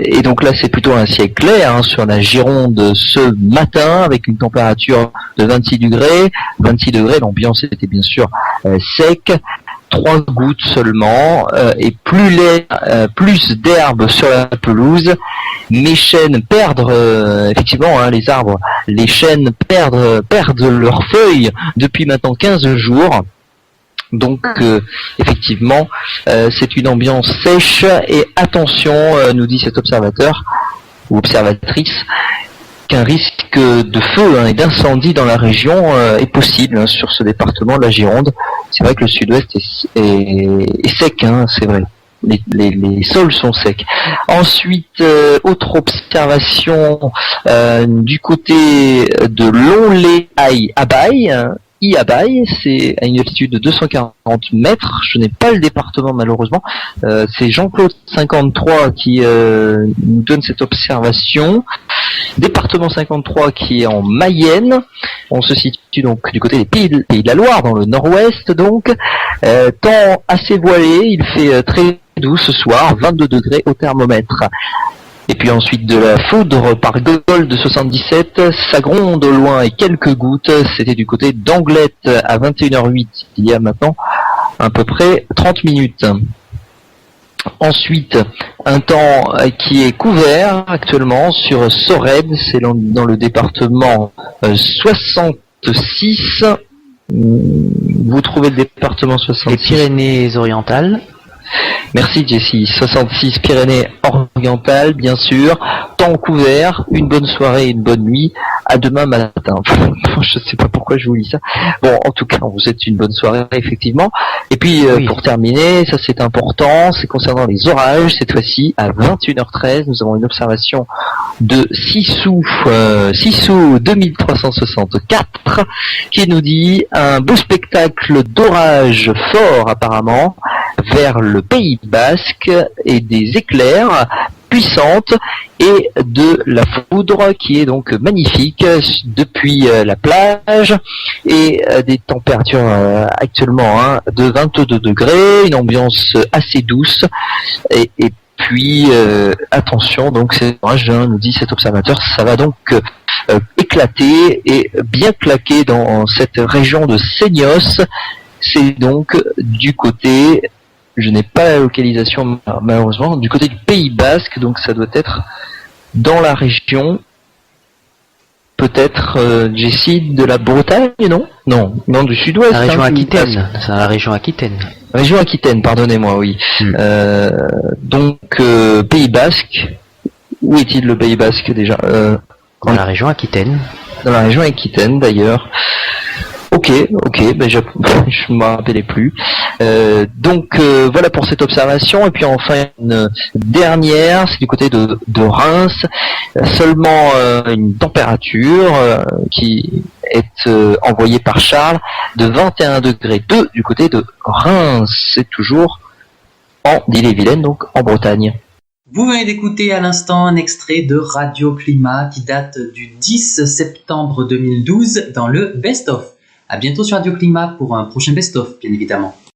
Et donc là, c'est plutôt un ciel clair sur la Gironde ce matin, avec une température de 26 degrés. 26 degrés, l'ambiance était bien sûr sec. 3 gouttes seulement, et plus d'herbe sur la pelouse. Les chênes perdent, effectivement, les arbres, les chênes perdent leurs feuilles depuis maintenant 15 jours. Donc effectivement, c'est une ambiance sèche et attention, nous dit cet observateur ou observatrice, qu'un risque de feu et d'incendie dans la région est possible sur ce département de la Gironde. C'est vrai que le sud-ouest est sec, c'est vrai. Les sols sont secs. Ensuite, autre observation du côté de Lonlay-Abaye. Abaye, c'est à une altitude de 240 mètres. Je n'ai pas le département malheureusement. C'est Jean-Claude 53 qui nous donne cette observation. Département 53 qui est en Mayenne. On se situe donc du côté des Pays de la Loire, dans le nord-ouest donc. Temps assez voilé, il fait très doux ce soir, 22 degrés au thermomètre. Et puis ensuite de la foudre par Gold 77, ça gronde au loin et quelques gouttes. C'était du côté d'Anglette à 21h08, il y a maintenant à peu près 30 minutes. Ensuite, un temps qui est couvert actuellement sur Sorède, c'est dans le département 66. Vous trouvez le département 66. Les Pyrénées-Orientales. Merci Jessie. 66 Pyrénées-Orientales, bien sûr. Temps couvert, une bonne soirée et une bonne nuit. À demain matin. Je sais pas pourquoi je vous lis ça. Bon, en tout cas, on vous souhaite une bonne soirée, effectivement. Et puis, pour terminer, ça c'est important, c'est concernant les orages. Cette fois-ci, à 21h13, nous avons une observation de Sissou 2364, qui nous dit un beau spectacle d'orage fort, apparemment, vers le Pays Basque et des éclairs puissante et de la foudre qui est donc magnifique depuis la plage et des températures actuellement de 22 degrés, une ambiance assez douce et puis attention, donc c'est orage, nous dit cet observateur, ça va donc éclater et bien claquer dans cette région de Seignos. C'est donc du côté, je n'ai pas la localisation malheureusement, du côté du Pays Basque, donc ça doit être dans la région, peut-être, Jessie, de la Bretagne, non, du sud-ouest. La région Aquitaine, c'est la région Aquitaine. Région Aquitaine, pardonnez-moi, oui. Donc, Pays Basque, où est-il le Pays Basque déjà Dans la région Aquitaine. Dans la région Aquitaine, d'ailleurs. Ok, ben je ne me rappelais plus. Donc voilà pour cette observation. Et puis enfin une dernière, c'est du côté de Reims. Seulement une température qui est envoyée par Charles de 21 degrés 2 du côté de Reims. C'est toujours en Ille-et-Vilaine, donc en Bretagne. Vous venez d'écouter à l'instant un extrait de Radio Climat qui date du 10 septembre 2012 dans le Best of. À bientôt sur Radio Climat pour un prochain best-of, bien évidemment.